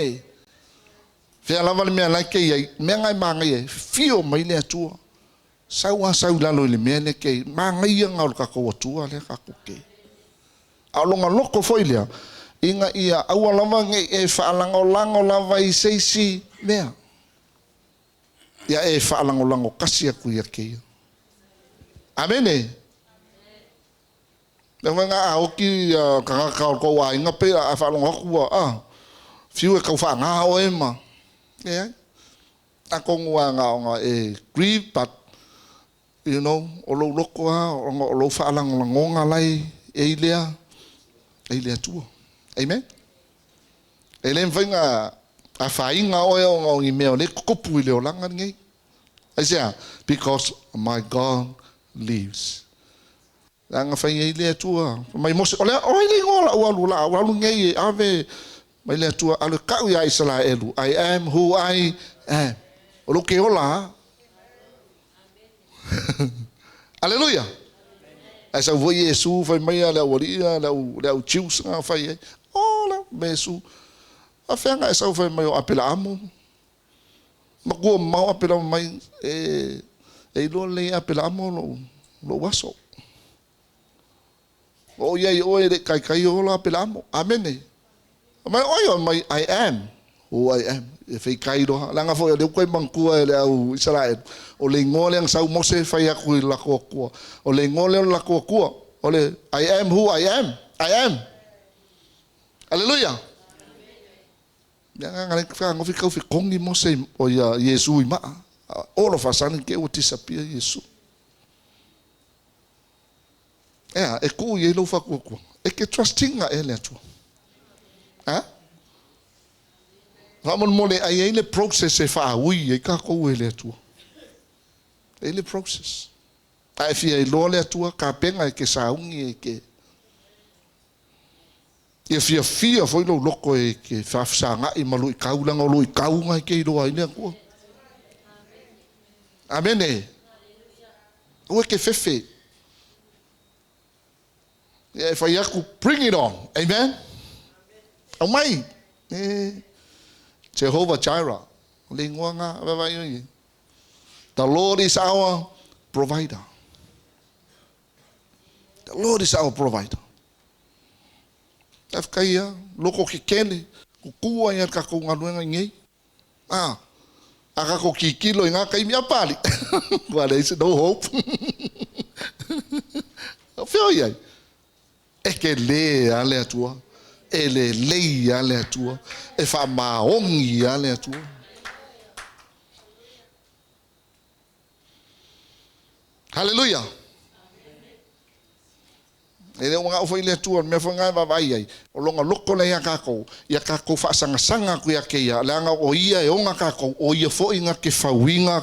fe ala vale me la ke ai me ngai manga e fio mai le atua sau la lo le mene ke mangai nga o ka ko tua le ka ko ke a longa loko foi le Inga ia aua lava ngai e whaalango lava I seisi mea. Ia e whaalango kasi aku ia keia. Amene. Nā nga aoki kangakao ko wa inga pe a whaalango aku fiu e kau whaanga o e ma. Yeah. Ako ngua nga e grieve, but you know, o lo loko o lo whaalango ngonga lai e lea tua. Amen. E le mwhainga a whainga oe o ngi mea o le kukupu I leo langa ngai. Aisea, because my God lives. Langa whainga I lea tua. Mai mose, o lea, oi le ngola ualu la, ualu ngai e ave, mai lea tua, alu kau ia isala elu. I am who I am. O lo ke ola. Hallelujah. Ai sa voi Yesu fai mai le waria le chius nga fai. Ola mesu. A fenga sa fai mai o apela amo. Mago mau apela mai e lo le apela amo lo waso. O ye o e kai o la apela amo. Amen. Mai oi mai I am who I am. E fai kai do langa foi le koe mangkua le au Israel. O le ngole ang sau mose fai aku I lako kua. O le ngole ang lako kua. O le I am who I am. I am. Hallelujah. Yang ngale ka ngofi kau fi kongi mose o ya Yesu I ma. All of us anin ke o disappear Yesu. E ku ye lo fa kua. E ke trusting nga ele atu. Ha? Ramon mole ai le process e fa ui e ka ko ele atu. Ele process. Ai fia I lo le atu ka penga e ke saungi e ke. Ia fia foi lo loko e ke whafsanga I malu I kaulanga o lo I kaunga I ke iroa I lea kua. Amene. Ue ke fefe. Ia whai aku, bring it on. Amen. Au mai. Jehovah Jireh. Lingua nga, vavai ui. The Lord is our provider. The Lord is our provider. Taf kaia, loko ki kele, kukua ia kako ngaluenga ngei. Akako ki kilo inga kai mia pali. Well, there's no hope. Feel ye? Eke le ale atua. Ele lei ale atua. E fa maongi ale atua. Hallelujah. Ele o nga foi le tua me foi nga vai ai o longa loko le ia kako fa sanga ku ia ke ia langa o ia e onga kako o ia foi nga ke fawinga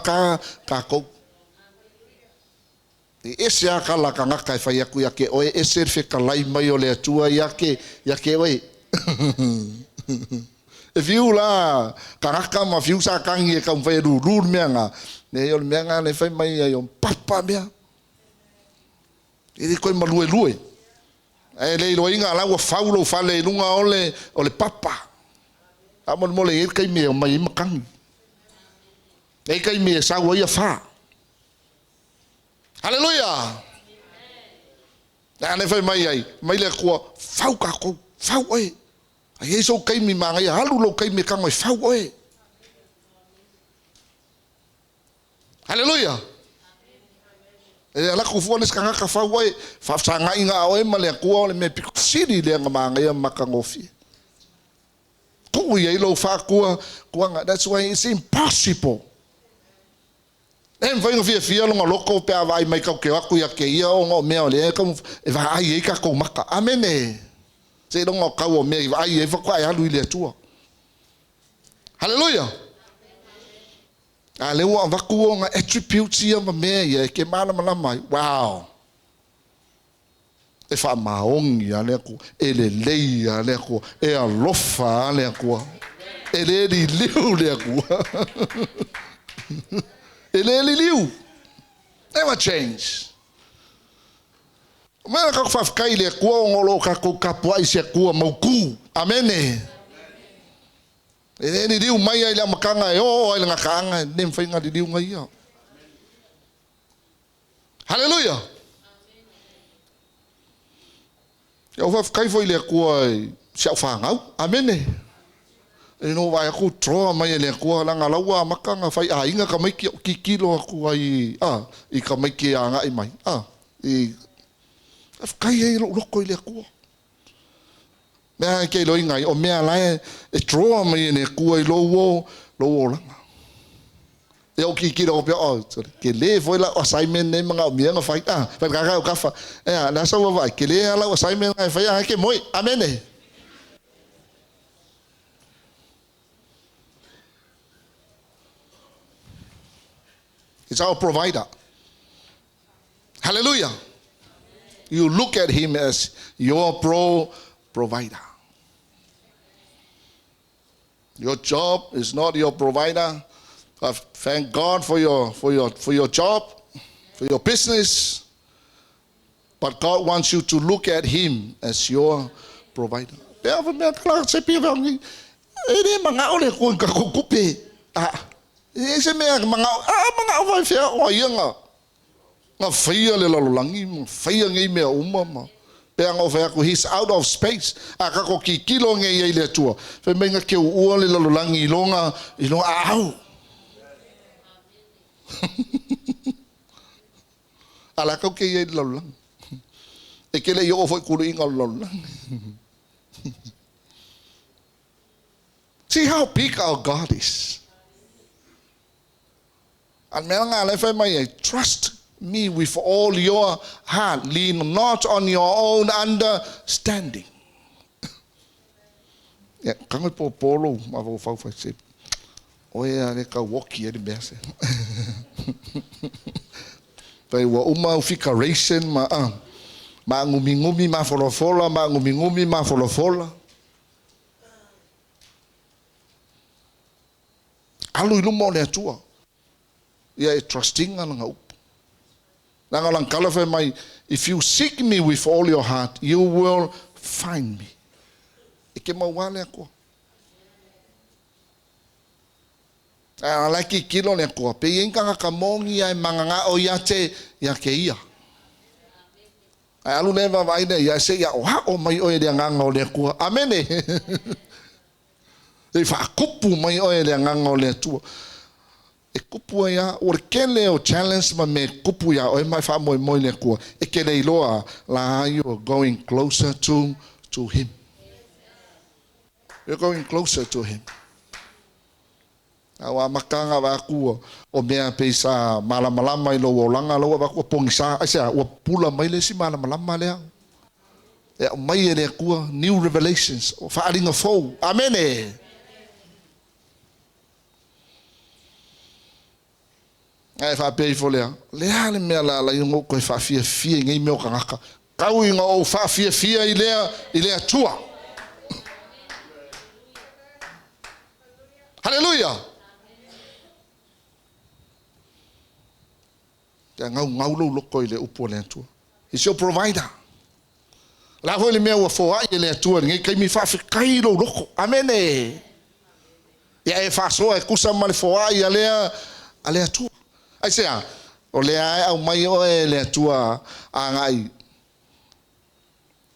kako e ese a kala kanga kai fa ia ku ia ke o ese fe kalai mai o le tua ia ke oi e viu lá kanga ma viu sa kangi e kam vai ru menga ne o menga le fai mai ai on papa mea e ko malue e le loinga la wa faulo fale lunga ole papa amon mole e kai me mai makang e kai me sa wa ia fa hallelujah na fai mai le ko fau ka ko fau e ai so kai mi manga ia halu lo kai me kang e fau e hallelujah e ala ku fones kanga ka fa wai fa sanga inga o e male ku le me pikusiri le ngama ia makangofi ku ia lo fa ku nga that's why it's impossible em vai via lo loko pe vai mai ka ke aku ia ke ia o me ole ka e vai ai ka ko maka amene se lo ka o me vai e fa ku ai alu ile tua hallelujah. Ale wa vaku nga attributes ia me ia ke mana mai. Wow. E fa maongi ale ko ele lei ale ko e alofa ale ko ele li liu le ko ele li liu never change. Mena ka fa kai le ko ngolo ka ko kapua ise ko mauku amene. E ni diu mai ai la makanga e o ai nga kanga nem fai nga diu ngai ia. Hallelujah. Eu vou ficar foi le ko siau whangau. Amene. E no vai aku troa mai le kua langa laua makanga fai a inga ka mai ki kilo aku ai I ka mai ki anga I mai. I kai e loko I le kua. Mea ke loi ngai o mea lai e troa mai le kua I lowo langa. E o ki kilo pe ke le foi la assignment ne manga o mianga fai fai ka ka fa. Na sa wa vai ke le ala assignment ngai fai ke moi. Amene. It's our provider. Hallelujah. You look at him as your provider. Your job is not your provider. Thank God for your job, for your business. But God wants you to look at him as your provider. Ese mea mga vai fea o ianga nga faia le lalolangi faia ngai mea uma ma pe nga fea ko he's out of space aka ko ki kilo ngai le tua fe menga ke ua le lalolangi ilonga au ala ko ke ye lalolangi e ke le yo foi kulu inga lalolangi. See how big our God is. And trust me with all your heart. Lean not on your own understanding. Yeah, kango po polo ma vo fa se. Oia le ka woki e bese. Pai wa uma ficaration ma ngumi ma folofola ma ngumi ma folofola. Alu ilumo le tua. Yeah, trusting and hope. If you seek me with all your heart, you will find me. Ike mawale ako. Alaki kilo le ako. Pe yenga kamongi ay manganga o yate ya keia. Alu neva vai ne ya se ya o mai o le nganga o le ako. Amene. E fa kupu mai o le nganga o le tua. E kupu ya o kele o challenge ma me kupu ya o mai fa moi le ko e kele iloa la you are going closer to him. You're going closer to him. Awa makanga wa ku o mea pesa malamalama I lo langa lo wa ku pongisa asa o pula mai le si malamalama le e mai le ku new revelations o fa alinga fo. Amen. Ai fa pei fo le ale me la ngo ko fa fia ngai me o kanga kau inga o fa fia I le tua. Hallelujah. Ya ngau lo ko le upo le tua. He's your provider. La ho le me o fo ai le tua ngai kai mi fa kai lo loko. Amen. Ya e fa so e kusa mal fo ai ale tua. Ai sea o le ai au mai o le tua angai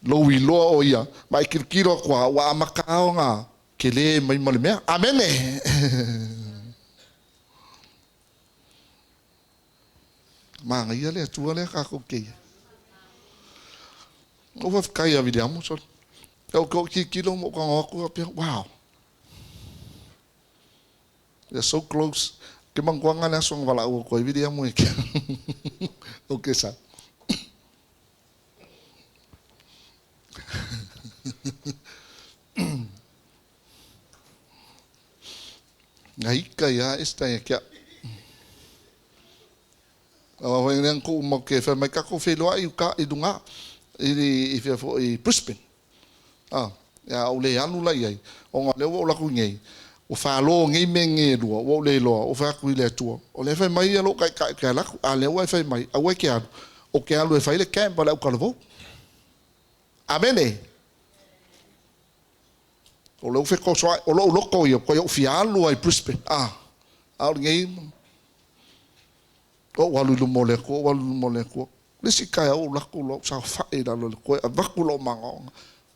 lo wi lo o ia mai kirkiro kwa wa makao nga kele mai mole mea. Amen. Manga ia le tua le ka ko ke o va kai a vidiamo so ko kilo mo ko pe wow, they're so close. Que mangkuanga na song wala o ko video mo ik. Okay sa. Ngai kaya esta ya. Awa nang ko mo ke fa mai ka ko felo ai ka idunga. I fo I Brisbane. Ya o le anu la ai. O nga le o la ku ngai. O fa lo ngai mengi lo o le lo o fa ku le tu o le fa mai lo ka la a le wa fa mai a wa ke o ke alu e fa le camp la ka lo. Amen. O lo fe ko so o lo ko yo ko fi alu ai Brisbane a ngai o walu lo mo le ko le si ka o la ko lo sa fa e la lo ko a va ku lo mango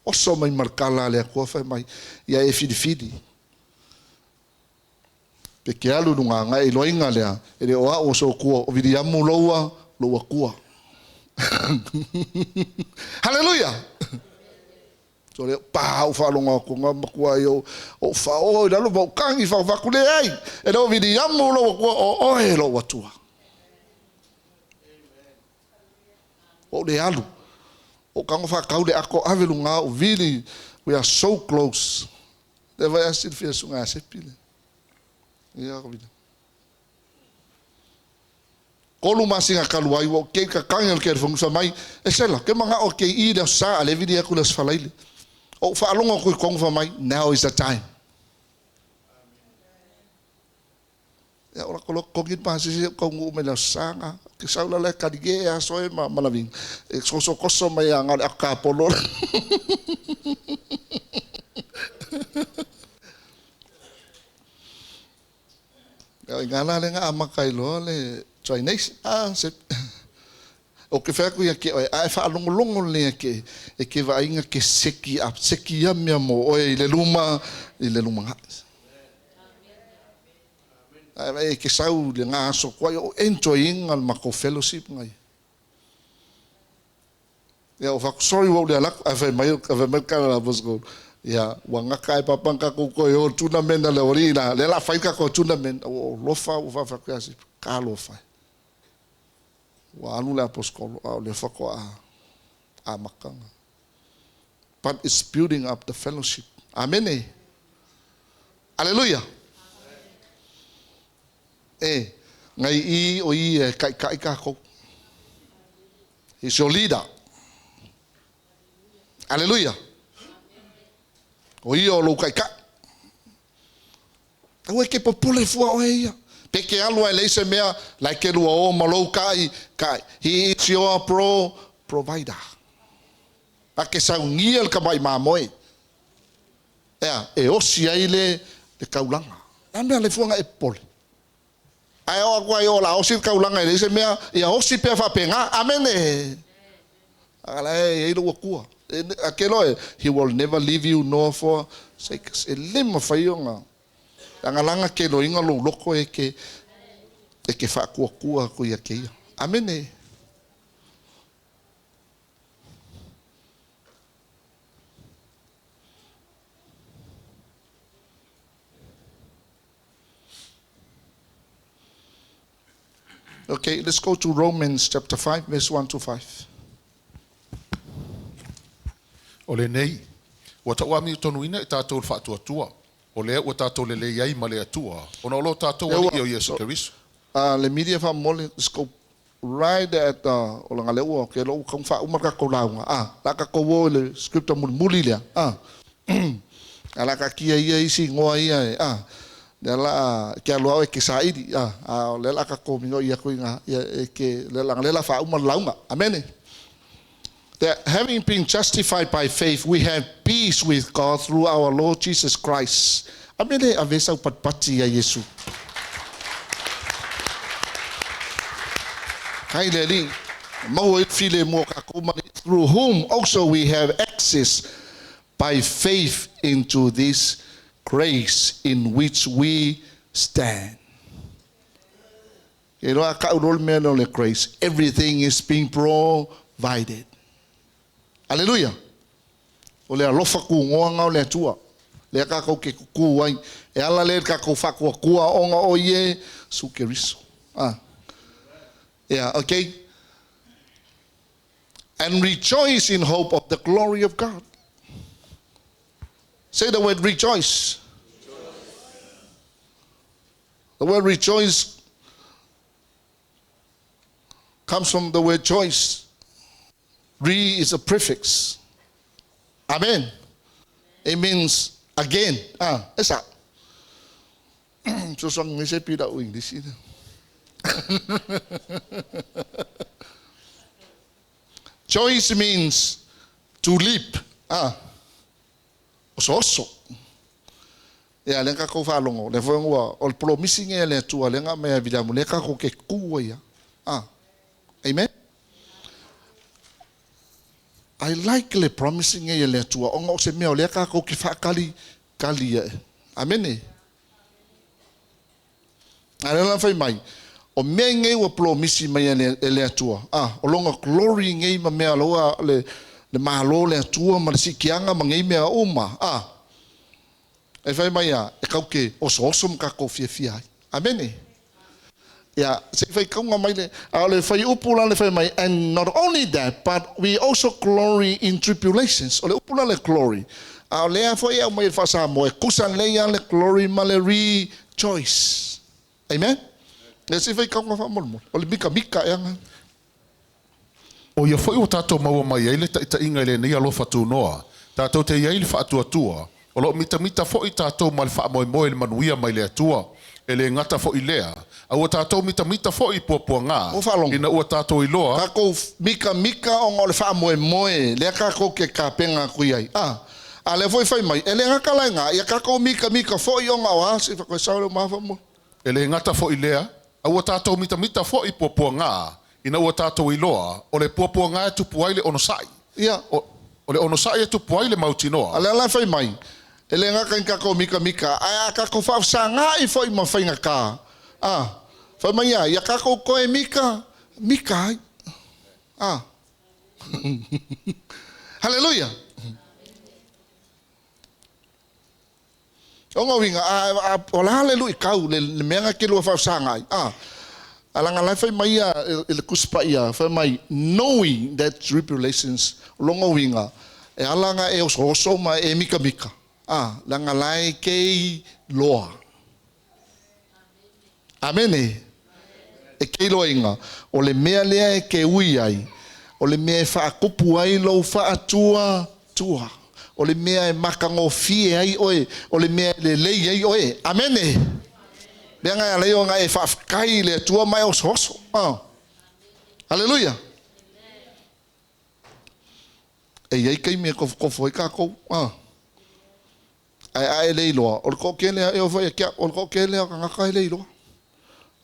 oso mai markala le ko fa mai ia e fidi pe ke alu lunga nga e loinga le e o a o so ku o vidiamu loa kua hallelujah so le pa o fa longa ko nga kua yo o fa o la lo kangi fa ku le ai e lo vidiamu loa kua o e lo watua o le alu o kango fa kau le ako ave lunga o vili we are so close le vai asil fia sunga se pile ia ko vida kolu masinga kaluai o ke ka kangel ke fongu sa mai e sela ke manga o ke i da sa le vidi aku las falaile o fa longa ko kong fa mai now is the time ya ora kolo kongit pa si ko ngu me la sanga ke sa la ka dige ya so e ma malaving e so koso mai anga ka polo ya ngana le nga amakai lo le Chinese se o ke fa ku ya ke ai fa longo le ke e ke va inga ke seki ya mi mo o le luma ai ke sau le nga so ko enjoying al mako fellowship ngai ya o fa sorry wo le lak ave mai ka la bos go ya wanga kai papang ka ko yo tuna mena le orina le la fai ka ko tuna men o lo fa o fa ka si ka lo fa wa anu la poskolo le fa ko a makanga but it's building up the fellowship amen hallelujah ngai i o i kai ka ko he's your leader hallelujah o i o lo kai ka o ke popule fu o ia pe ke alu ai se mea like ke lu o malo kai he is your provider pa ke sa ungia ka mai mamoi e o si ai le kaulanga ame le fuanga e pole ai o kwa yo la o si kaulanga le se mea ia o si pe fa penga amen ala e lo kua akelo he will never leave you nor forsake us e lema faionga langa ke lo inga lo loko e ke fa kua ko ia ke amen Okay, let's go to Romans chapter 5, verse 1 to 5. O le nei, wa ta wami tonu ina e tātou le whaatuatua. O le ua tātou le leiai ma le atua. O na olo tātou ali o Yesu Keriso. Le media fa mole, let's go right at o langa le ua, ke lo kong wha umar ka ko launga. La ka ko wo le scripta muli lea. La ka kia ia isi ngoa ia la ke aloa e ke saidi le la ka ko mingo ia ko inga e ke le la fa umar launga. Amen. That having been justified by faith, we have peace with God through our Lord Jesus Christ. Amene avesa upatpati ya Yesu. Kaileli, mo file mo kakumani, through whom also we have access by faith into this grace in which we stand. You know, grace. Everything is being provided. Hallelujah. O le alofa ku ngoanga o le atua. Le ka ko ke ku wai. E ala le ka ko fa ku onga o ye su Keriso. Yeah, okay. And rejoice in hope of the glory of God. Say the word rejoice. The word rejoice comes from the word choice. Re is a prefix. Amen. It means again. Esa. So sang ni sepi da English ini. Choice means to leap. Oso. Ya lenga ko fa longo. Le fo ngwa ol promising e le tua lenga me vida mo le ka ko ke ku ya. Amen. Ai I like le promising e le tua o ngo se mea o le ka ko ki whaakali kali e. Amene. Arela fai mai. O mea ngei wa promisi mai e le tua. O longa glory ngei ma mea loa le mahalo le tua ma le sikianga ma ngei mea uma. E fai mai e kauke oso mka ko fia. Amene. Yeah, se fai kaunga mai le fai upula le fai mai, and not only that, but we also glory in tribulations. O le upula le glory. A lea fai au mai fasa mo e kusan lea le glory ma le rejoice. Amen. Le se fai kaunga fa mo. O le mika anga. O ia foi o tatou maua mai ai le ta inga le nei alofa tu noa. Tatou te iai le fa atua. O lo mita foi tatou mal fa moe le manuia mai le atua. Ele ngata foi lea. A ua tatou mita foi po ngā. Ina ua tatou i loa. Kako mika o ngole fa moe. Le kako ke ka penga kui ai. A le foi fai mai. Ele ngaka lai ngā. Ia kako mika foi o ngā wa. Se fa koe saure mafa mo. Ele ngata foi lea. A ua tatou mita foi po ngā. Ina ua tatou i loa. O le po ngā e tupu ai le onosai. Ia. O le onosai e tupu ai le mautinoa. A le lai fai mai. Ele ngaka kako mika. Ai kako fa sa ngā i foi ma fai ngaka. Fai mai ia kako koe mika ai. Hallelujah. O ngā winga, o la hallelujah kau, le mea ke lua fa sa ngā ai. Alanga lai fai mai ia, ele kuspa ia, fai mai, knowing that tribulations, longa winga, e alanga e oso ma e mika. Langa lai kei loa. Amene. E kei loa inga. O le mea lea e ke ui ai. O le mea e whaakupu ai lau whaatua. O le mea e makango fie ai oe. O le mea le lei ai oe. Amene. Lea ngai aleo ngai e whaakai le atua mai oso. Hallelujah. E iei kei mea kofo i kako. Ai lei loa. O le koke lea e o vai kia. O le koke lea kangaka e lei loa.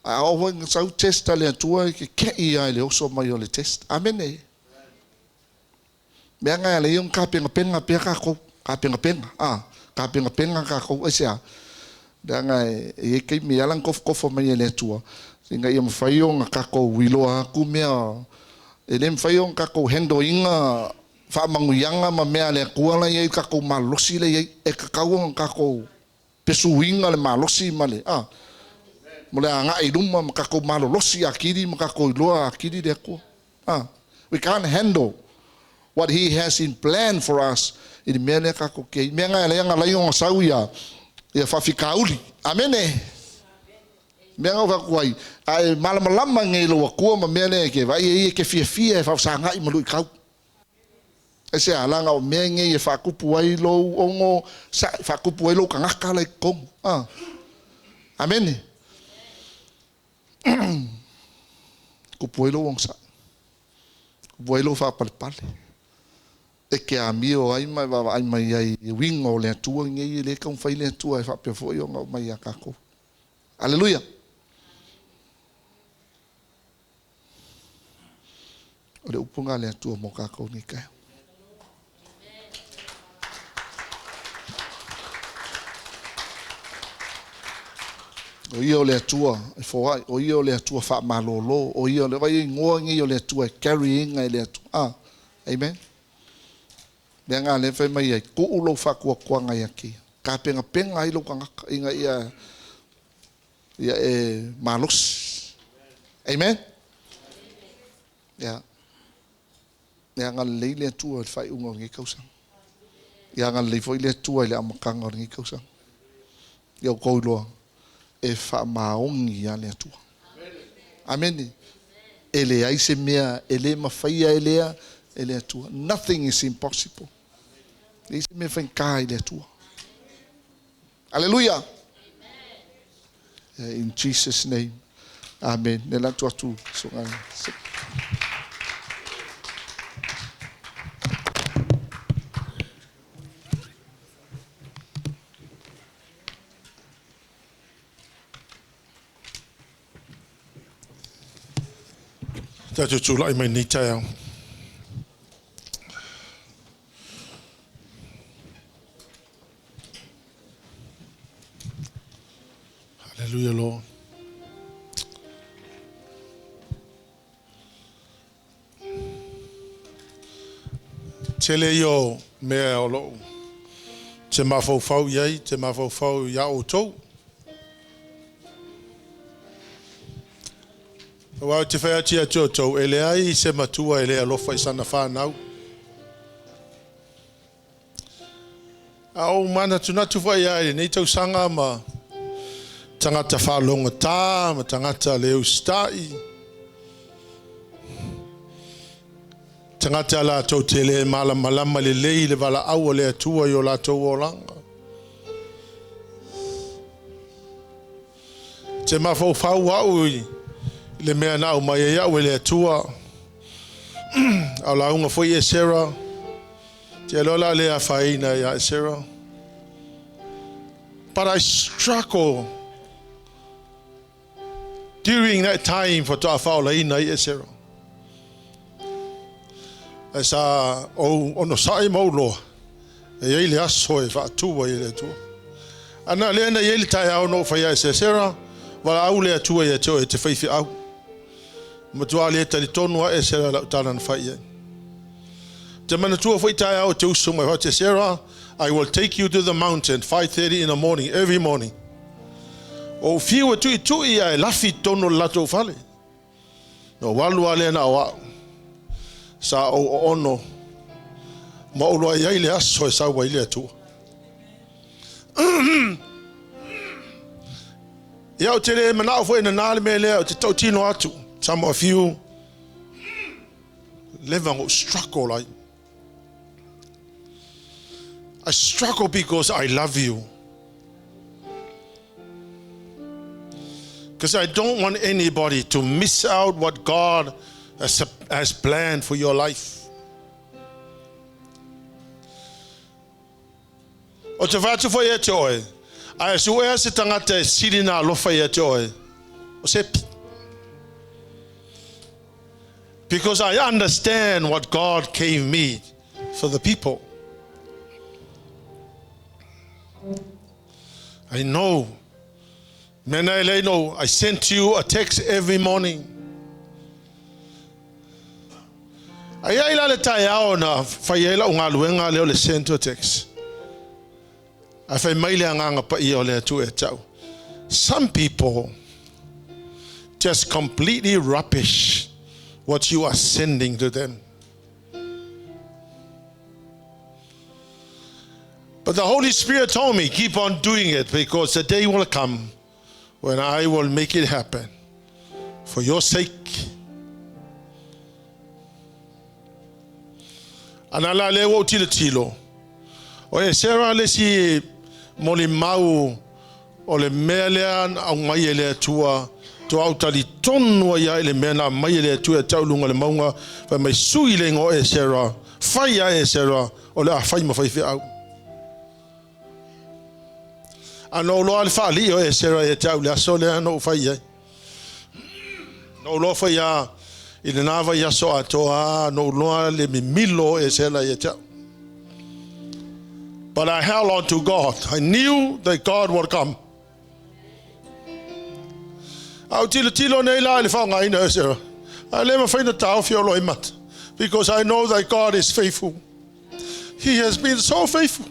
A o vai sau testa le atua ke kei ai le oso mai o le test. Amene. Mea ngai le iong ka penga pia kako. Ka penga. Ka penga kako. E sea. Dea ngai e kei me alang kofo mai le atua. Singa ia mawhai o ngā kako wiloa aku mea. E le mawhai o ngā kako hendo inga whaamanguyanga ma mea le kuala iei kako malosi le iei. E kakau o ngā kako pesuinga le malosi ma le. Mo le anga I ruma ma kako malolosi akiri ma kako iloa akiri le kua. We can't handle what he has in plan for us. I mea le kako kei. Mea ngai le anga lai o sau ia whawhikauri. Amene. Mea ngau whakuai. Ai malamalama ngai loa kua ma mea le ke vai e ke fia e whawsanga I malu I kau. E se alanga o mea ngai e whakupu ai lo ongo. Whakupu ai lo kangaka lai kongu. Amene. Ko puelo wong sa. Puelo fa pale. E ke a mio ai mai ai wingo le tua ngai le kan fai le tua fa pe foi o mai akako. Hallelujah. O le upunga le tua mo kako ni kai. O ia o le atua e foai, o ia o le atua wha malolo, o ia o le vai ngoa ngi o le atua carrying ai le atua. Amen. Mea ngā le whai mai ai, ko ulo wha kua ngai aki. Ka penga ai lo kangaka, inga ia e malos. Amen. Ia. Ia ngā lei le atua e whai unga ngi kausang. Ia ngā lei foi le atua i le amakanga ngi kausang. Ia o kou loa. E wha maongi a le atua. Amen. Ele ai se mea, ele mawhaia elea, ele atua. Nothing is impossible. Ele se mea whainka ele atua. Hallelujah. In Jesus' name. Amen. Nela tu atu. Tātou tūlai mai ni tai au. Hallelujah, Lord. Tele yo mea o lo. Te mawhau iai, te mawhau ia o tau. Wau te whai ati atu o tau, e le ai se matua e le alofa I sana whanau. Au mana tunatu whai ai, nei tau sanga ma tangata whalonga tā, ma tangata leo stai. Tangata la tau te le malama le lei le wala aua le atua I o la tau o langa. Te mawhau au le mea na o mai au le atua. Au launga foi e Sarah. Te alola le a whaina ia e Sarah. But I struggle during that time for toa whaola ina I e Sarah. E sa ono sai mauloa. E iei le aso e whaatua I le atua. Ana le ana iei le tai au no whaia e Sarah. Wala au le atua I atua e te whaifi au. Matua le tali tonua e Sarah lau tāna na whaia. Te mana tua whai tai au te usu mai te Sarah. I will take you to the mountain 5:30 in the morning, every morning. O fiu tui tui ai lafi tono lato fale. No walu ale na wa. Sa o ono. Ma o loa iai le aso e sa wa ile atua. Ia o te le mana o fwoi na nale me lea o te tau tino atu. Some of you levang o struggle like. I struggle because I love you. Because I don't want anybody to miss out what God has planned for your life. O te whātu whai e te oe. Ai su ea se tangata e siri nā lofa e te oe. O sepi. Because I understand what God gave me for the people. I know. I sent you a text every morning. Ai la le tai ao na whai la o ngā luenga leo le send you a text. Ai whai mai le anganga pa I o le atu e tau. Some people just completely rubbish what you are sending to them. But the Holy Spirit told me, keep on doing it because the day will come when I will make it happen for your sake. Anala le wo tilo tilo. O e Sarah le si moli mau o le melean au mai le tua to au tali tonu ia le mena mai le tua tau lunga le maunga fa mai sui le ngo e Sarah. Fai e Sarah o le a fai ma fai fi au. Ano lo al fali o e Sarah e tau le aso le no fai ai. No lo fai a I le nava ia so atoa no loa le milo e Sarah e tau. But I held on to God. I knew that God would come. Au tilo nei la le whaonga ina e Sarah. I le ma whaina tau fiolo I mat. Because I know that God is faithful. He has been so faithful.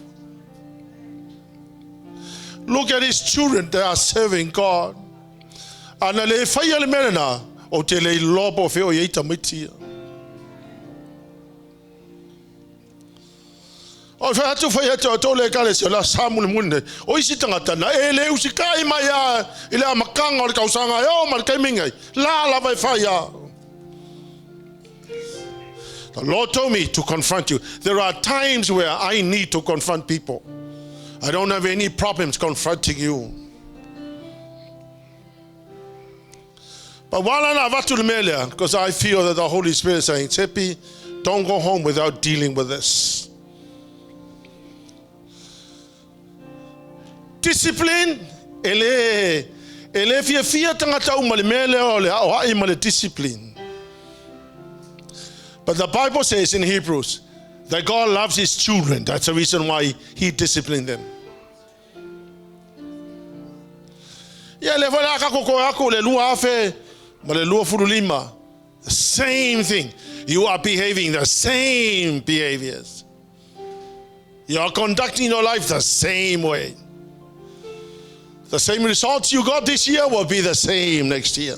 Look at his children, they are serving God. Ana le whaia le merena o te le lobo feo I eita mitia. O fa atu fa atu to le kale se la samu le munde o isi tangata na e le usi kai mai a ile a makanga o kausanga o mar kai mingai la vai fa ya. The Lord told me to confront you. There are times where I need to confront people. I don't have any problems confronting you. But while I'm about to melia, because I feel that the Holy Spirit is saying, Tepi, don't go home without dealing with this. Discipline, ele fia tangata umale mele ole o ai male discipline. But the Bible says in Hebrews that God loves his children. That's the reason why he disciplined them. Ia le whare aka koko ako le lua afe, ma le lua furu lima. The same thing. You are behaving the same behaviors. You are conducting your life the same way. The same results you got this year will be the same next year.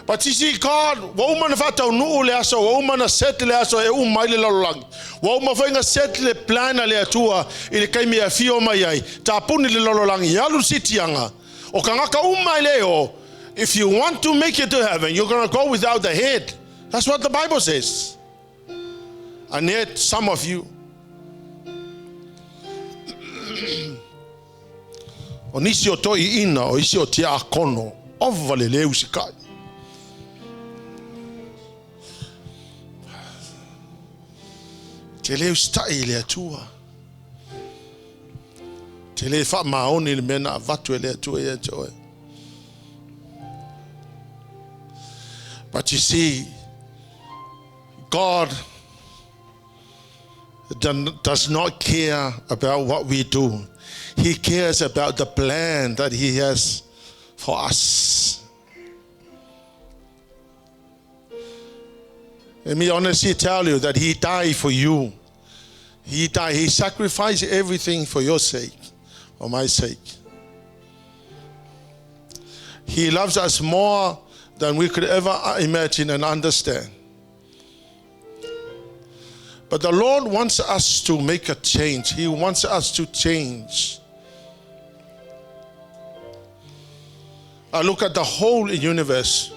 But you see, God, wa umana fatau nuu le aso, wa umana set le aso e umai le lalolangi. Wa uma whainga set le plana le atua i le kaimi a fio mai ai. Ta puni le lalolangi, alu sitianga. O ka ngaka umai leo, if you want to make it to heaven, you're going to go without the head. That's what the Bible says. And yet, some of you, o nisi o toi ina, o isi o tia akono, ova le leu sikai. Te leu stai le atua. Te leu wha maoni le mena vatu le atua e atoe. But you see, God does not care about what we do. He cares about the plan that He has for us. Let me honestly tell you that He died for you. He died. He sacrificed everything for your sake, for my sake. He loves us more than we could ever imagine and understand. But the Lord wants us to make a change. He wants us to change. I look at the whole universe.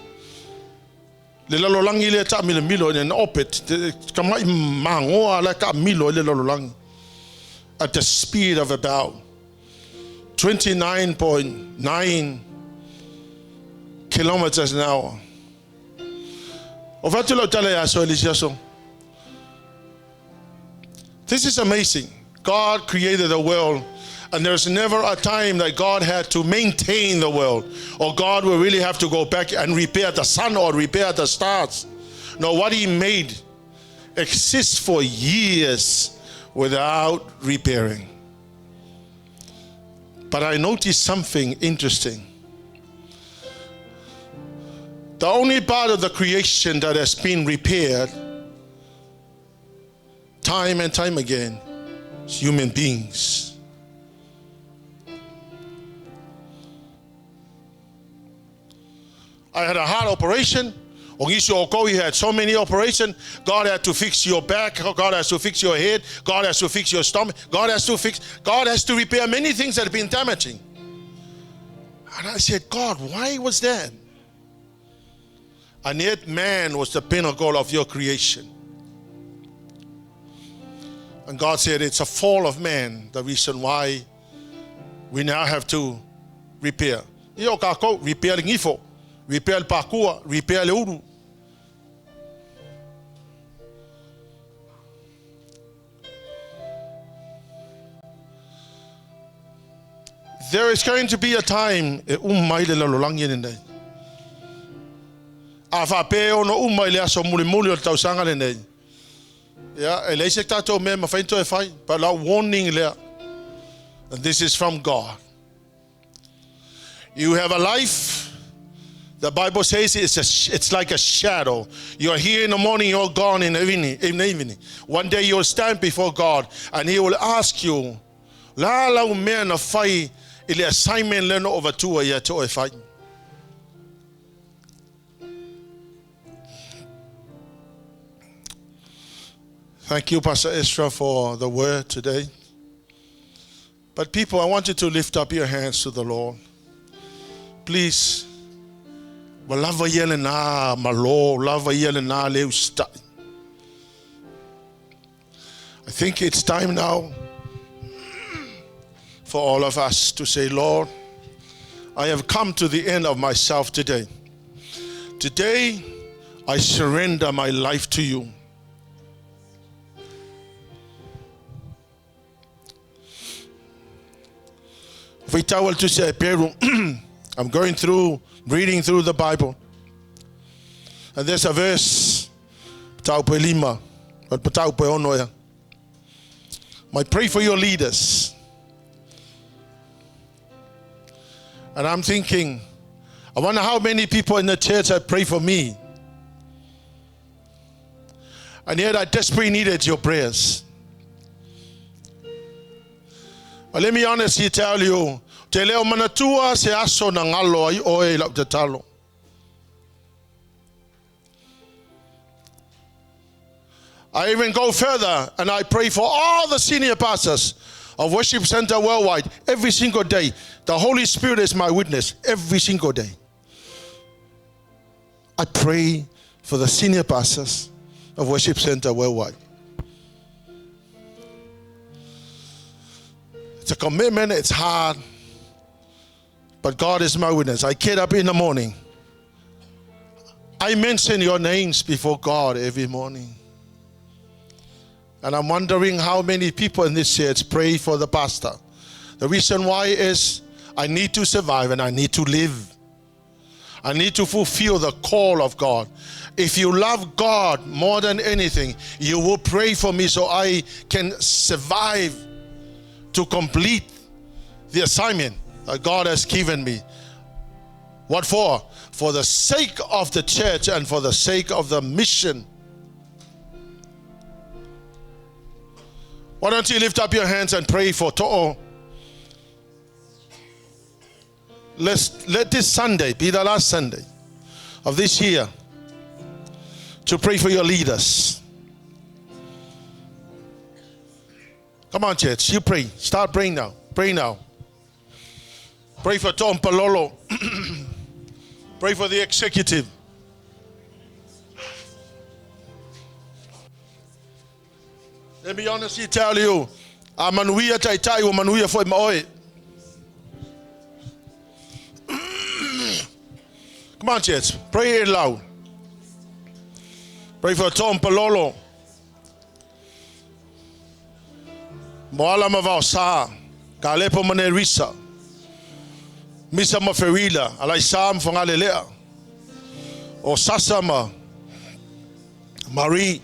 Le lalolangi le ta milo in an opet. Kamai mangoa le ka milo le lalolangi. At the speed of about 29.9 kilometers an hour. This is amazing. God created the world, and there's never a time that God had to maintain the world, or God will really have to go back and repair the sun or repair the stars. No, what He made exists for years without repairing. But I noticed something interesting. The only part of the creation that has been repaired time and time again is human beings. I had a heart operation. He had so many operations. God had to fix your back. God has to fix your head. God has to fix your stomach. God has to repair many things that have been damaging. And I said, God, why was that? And yet man was the pinnacle of your creation. And God said it's a fall of man, the reason why we now have to repair. Repair ngifo, repair pakua, repair leuru. There is going to be a time Afapeo no umaile aso muli o tausanga le nei. Yeah, elise tato me mafaito e fai, but la warning le. And this is from God. You have a life. The Bible says it's like a shadow. You're here in the morning, you're gone in the evening. One day you'll stand before God and He will ask you, la la umea na fai ile assignment le no over tua ya to e fai. Thank you, Pastor Estra, for the word today. But people, I want you to lift up your hands to the Lord. Please. I think it's time now for all of us to say, Lord, I have come to the end of myself today. Today, I surrender my life to you. I'm going through, reading through the Bible. And there's a verse, I pray for your leaders. And I'm thinking, I wonder how many people in the church have prayed for me. And yet I desperately needed your prayers. But let me honestly tell you, te leo manatua se aso na ngalo ai oe lau te talo. I even go further and I pray for all the senior pastors of Worship Center worldwide every single day. The Holy Spirit is my witness every single day. I pray for the senior pastors of Worship Center worldwide. It's a commitment, it's hard, but God is my witness. I get up in the morning. I mention your names before God every morning. And I'm wondering how many people in this church pray for the pastor. The reason why is I need to survive and I need to live. I need to fulfill the call of God. If you love God more than anything, you will pray for me so I can survive to complete the assignment that God has given me. What for? For the sake of the church and for the sake of the mission. Why don't you lift up your hands and pray for To'o? Let this Sunday be the last Sunday of this year to pray for your leaders. Come on, church, you pray. Start praying now. Pray now. Pray for Tom Palolo. Pray for the executive. Let me honestly tell you, amanuia taitai o manuia foi maoi. Come on, church, pray it loud. Pray for Tom Palolo. Moala mavausa, kalepo manerisa. Misa maferila, alai sam fangalelea. O sasama, Marie.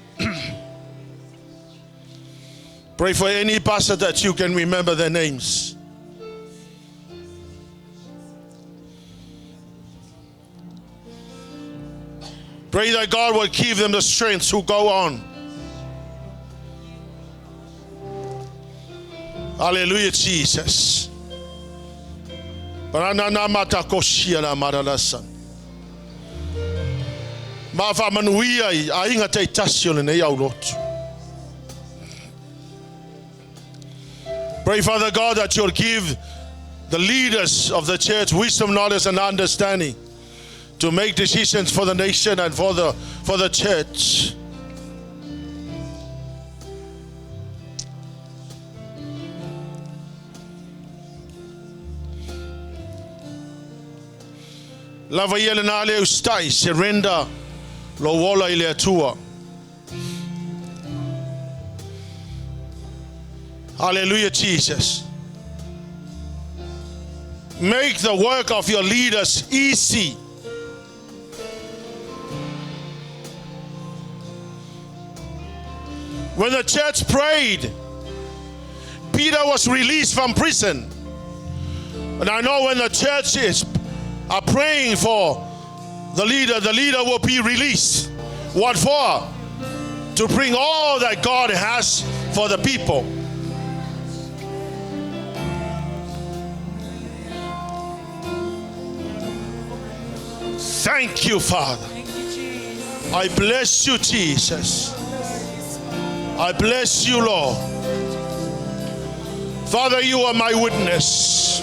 Pray for any pastor that you can remember their names. Pray that God will give them the strength to go on. Hallelujah, Jesus. Paranana mata koshia na maralasan. Mafa manuia ainga te tasio ne yaulot. Pray, Father God, that you'll give the leaders of the church wisdom, knowledge, and understanding to make decisions for the nation and for the church. Lava yele na ale ustai surrender lo wola ile atua. Hallelujah, Jesus. Make the work of your leaders easy. When the church prayed, Peter was released from prison. And I know when the churches are praying for the leader will be released. What for? To bring all that God has for the people. Thank you, Father. I bless you, Jesus. I bless you, Lord. Father, you are my witness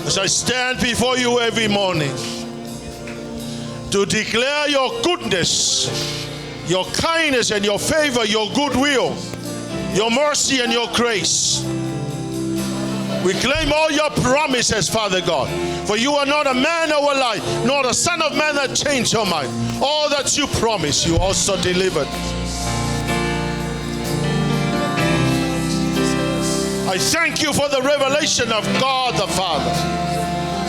as I stand before you every morning to declare your goodness, your kindness and your favor, your goodwill, your mercy and your grace. We claim all your promises, Father God. For you are not a man of a lie, nor the son of man that changed your mind. All that you promised, you also delivered. I thank you for the revelation of God the Father.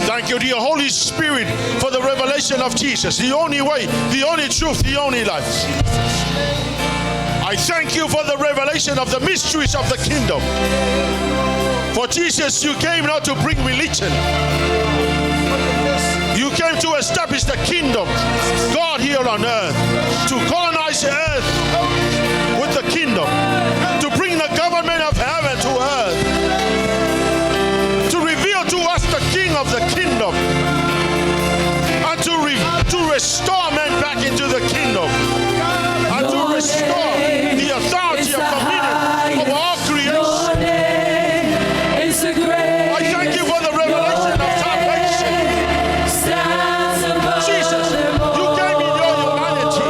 Thank you, dear Holy Spirit, for the revelation of Jesus, the only way, the only truth, the only life. I I thank you for the revelation of the mysteries of the kingdom. For Jesus, you came not to bring religion. You came to establish the kingdom, God here on earth, to colonize the earth with the kingdom, to bring the government of heaven to earth, to reveal to us the King of the kingdom, and to restore men back into the kingdom, and to restore the authority of dominion of all creation. I thank you for the revelation of salvation. Jesus, you gave me your humanity.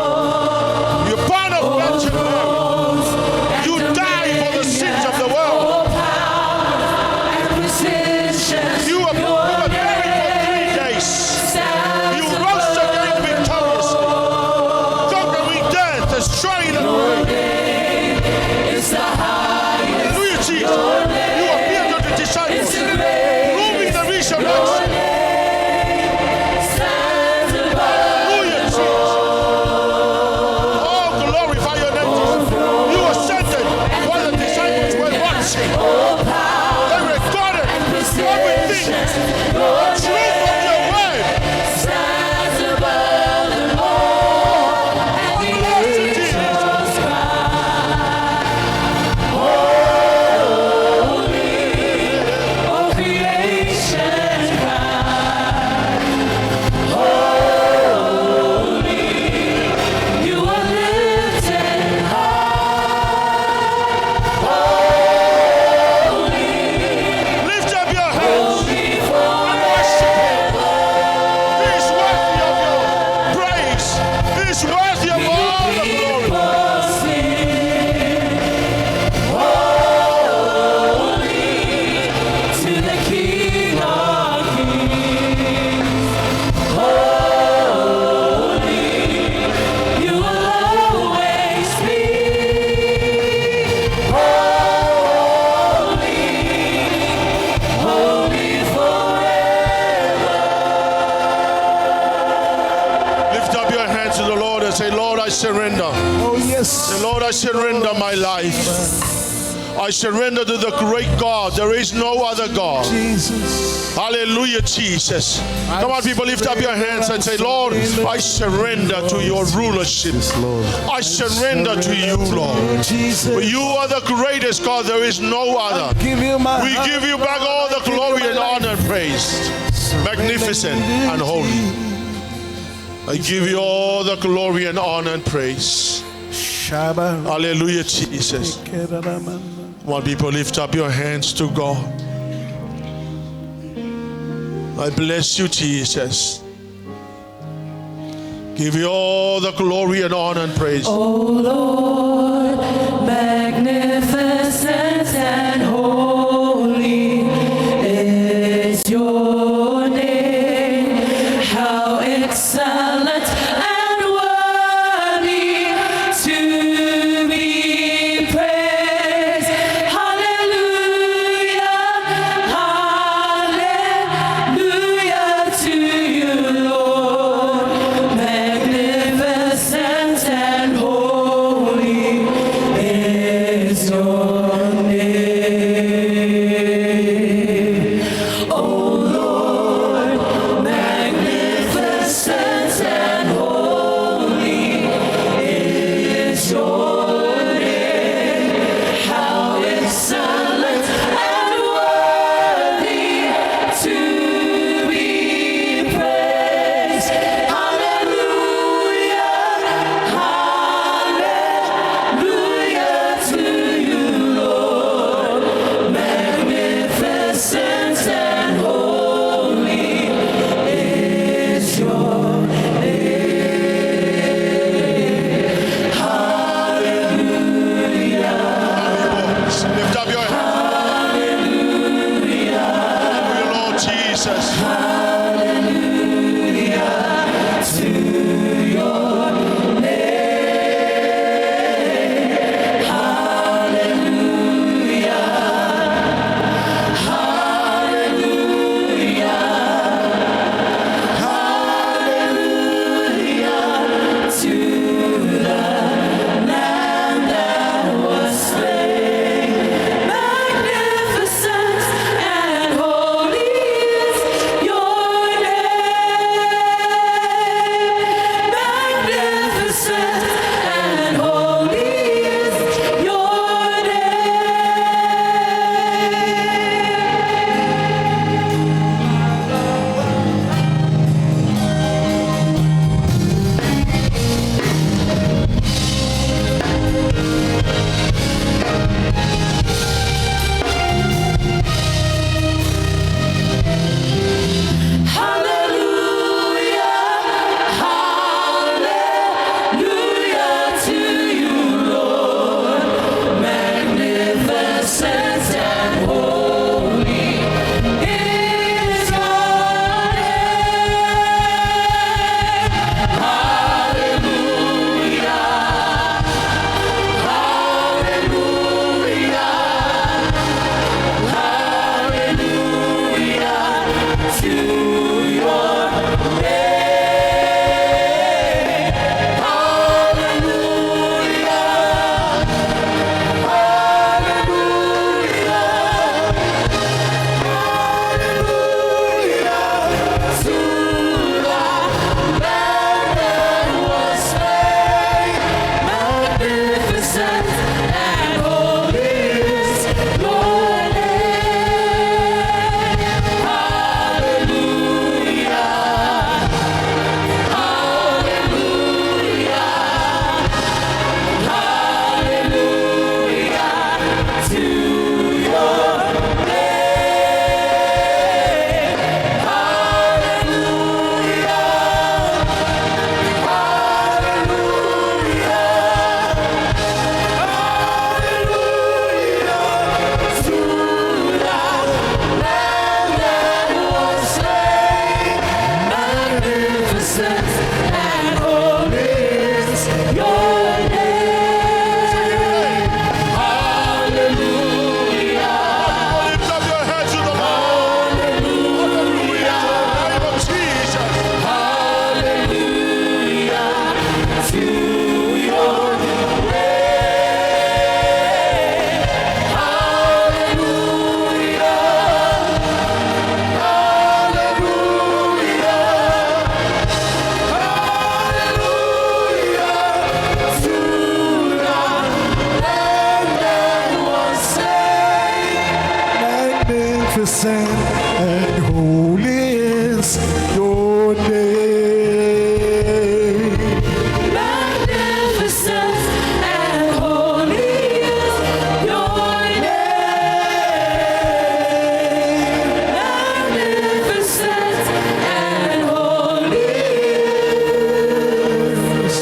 You're born of Virgin Mary. You died for the sins of the world. You were buried for 3 days. You rose again victoriously, conquering death, destroying the grave. Hallelujah, Jesus. You appeared to the disciples, proving the resurrection. Hallelujah, Jesus. Oh, glorify your name, Jesus. You ascended while the disciples were watching. They recorded everything. The truth of your word. Blessed Jesus. Lift up your hands and worship Him. He is worthy of your praise. He is worthy of all the glory. Lift up your hands to the Lord and say, Lord, I surrender. Oh, yes. Say, Lord, I surrender my life. I surrender to the great God. There is no other God. Jesus. Hallelujah, Jesus. Come on, people, lift up your hands and say, Lord, I surrender to your rulership. I surrender to you, Lord. For you are the greatest God. There is no other. Give you my We give you back all the glory and honor and praise. Magnificent and holy. I give you all the glory and honor and praise. Shabbat. Hallelujah, Jesus. Come on, people, lift up your hands to God. I bless you, Jesus. Give you all the glory and honor and praise. O Lord, magnificent and holy is your name. How excellent and worthy to be praised. Hallelujah, hallelujah to you, Lord. Magnificent and holy is magnificent and holy is your name. Magnificent and holy is your name. Magnificent and holy is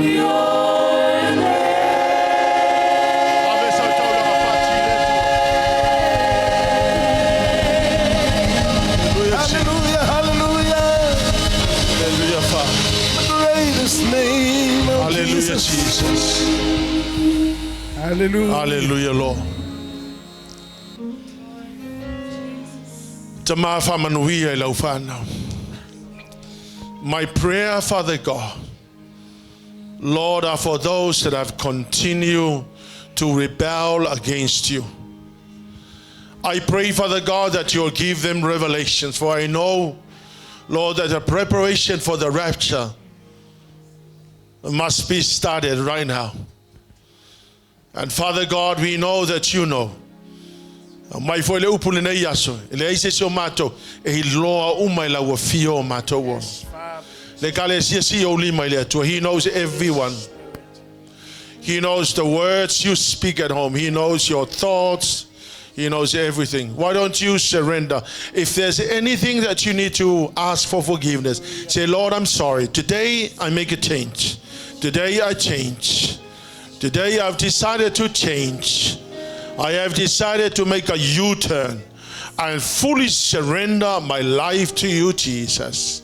your name. Hallelujah, hallelujah. Hallelujah, Father. The greatest name of Hallelujah, Jesus. Jesus. Hallelujah. Hallelujah, Lord. Tama whamanuia I lau whanau. My prayer, Father God, Lord, are for those that have continued to rebel against you. I pray, Father God, that you'll give them revelations, for I know, Lord, that the preparation for the rapture must be started right now. And Father God, we know that you know. Mai foi le upu nei yaso, le ise so mato e loa umai la wa fio mato wo. Le kale si o lima le to. He knows everyone. He knows the words you speak at home. He knows your thoughts. He knows everything. Why don't you surrender? If there's anything that you need to ask for forgiveness, say, Lord, I'm sorry. Today I make a change. Today I change. Today I've decided to change. I have decided to make a U-turn and fully surrender my life to you, Jesus.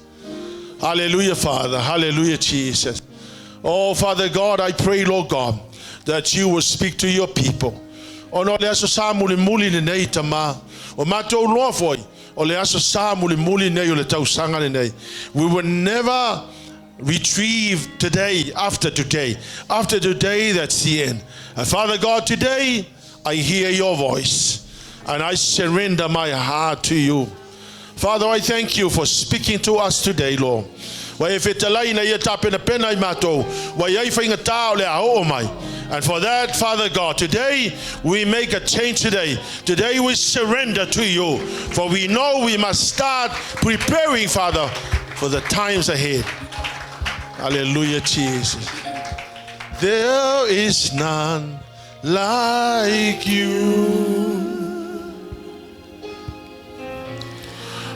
Hallelujah, Father. Hallelujah, Jesus. Oh, Father God, I pray, Lord God, that you will speak to your people. O no le aso sa muli muli nei tama. O matou loa foi. O le aso sa muli muli nei o le tausanga nei. We will never retrieve today after today. After today, that's the end. And Father God, today I hear your voice and I surrender my heart to you. Father, I thank you for speaking to us today, Lord. And for that, Father God, today we make a change today. Today we surrender to you. For we know we must start preparing, Father, for the times ahead. Hallelujah, Jesus. There is none like you.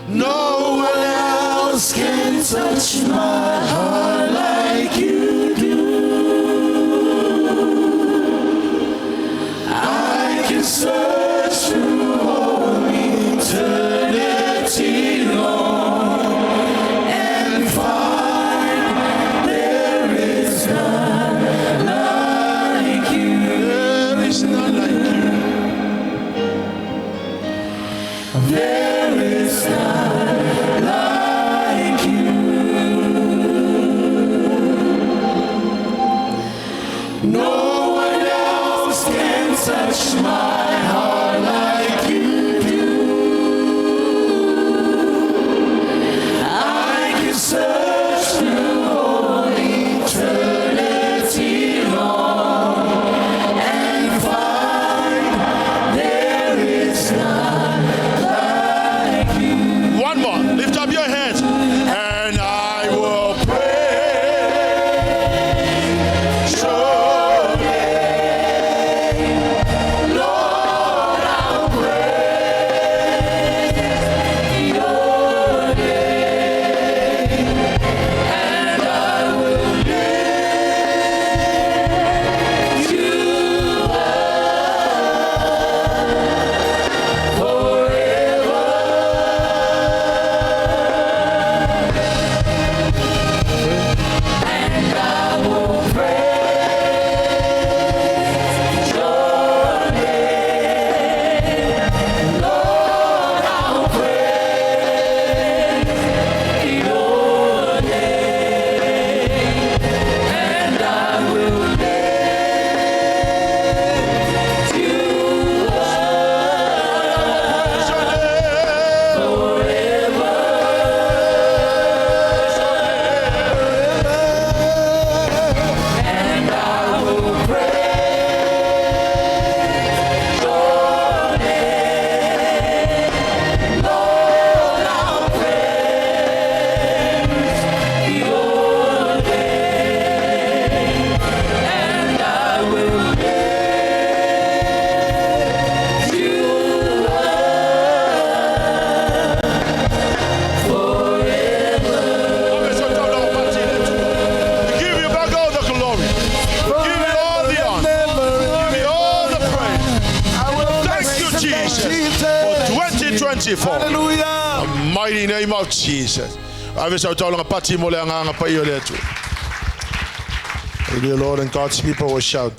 No one else can touch my heart like you do. I can search through all eternity long and find there is none like you. There is none like you. There is none like you. No one else can touch my heart like you do. I can search through all eternity long and find there is none like you. for 2024. Hallelujah. In the mighty name of Jesus. Ave sa taulang pati mo le anga pa iyo le tu. The Lord and God's people will shout.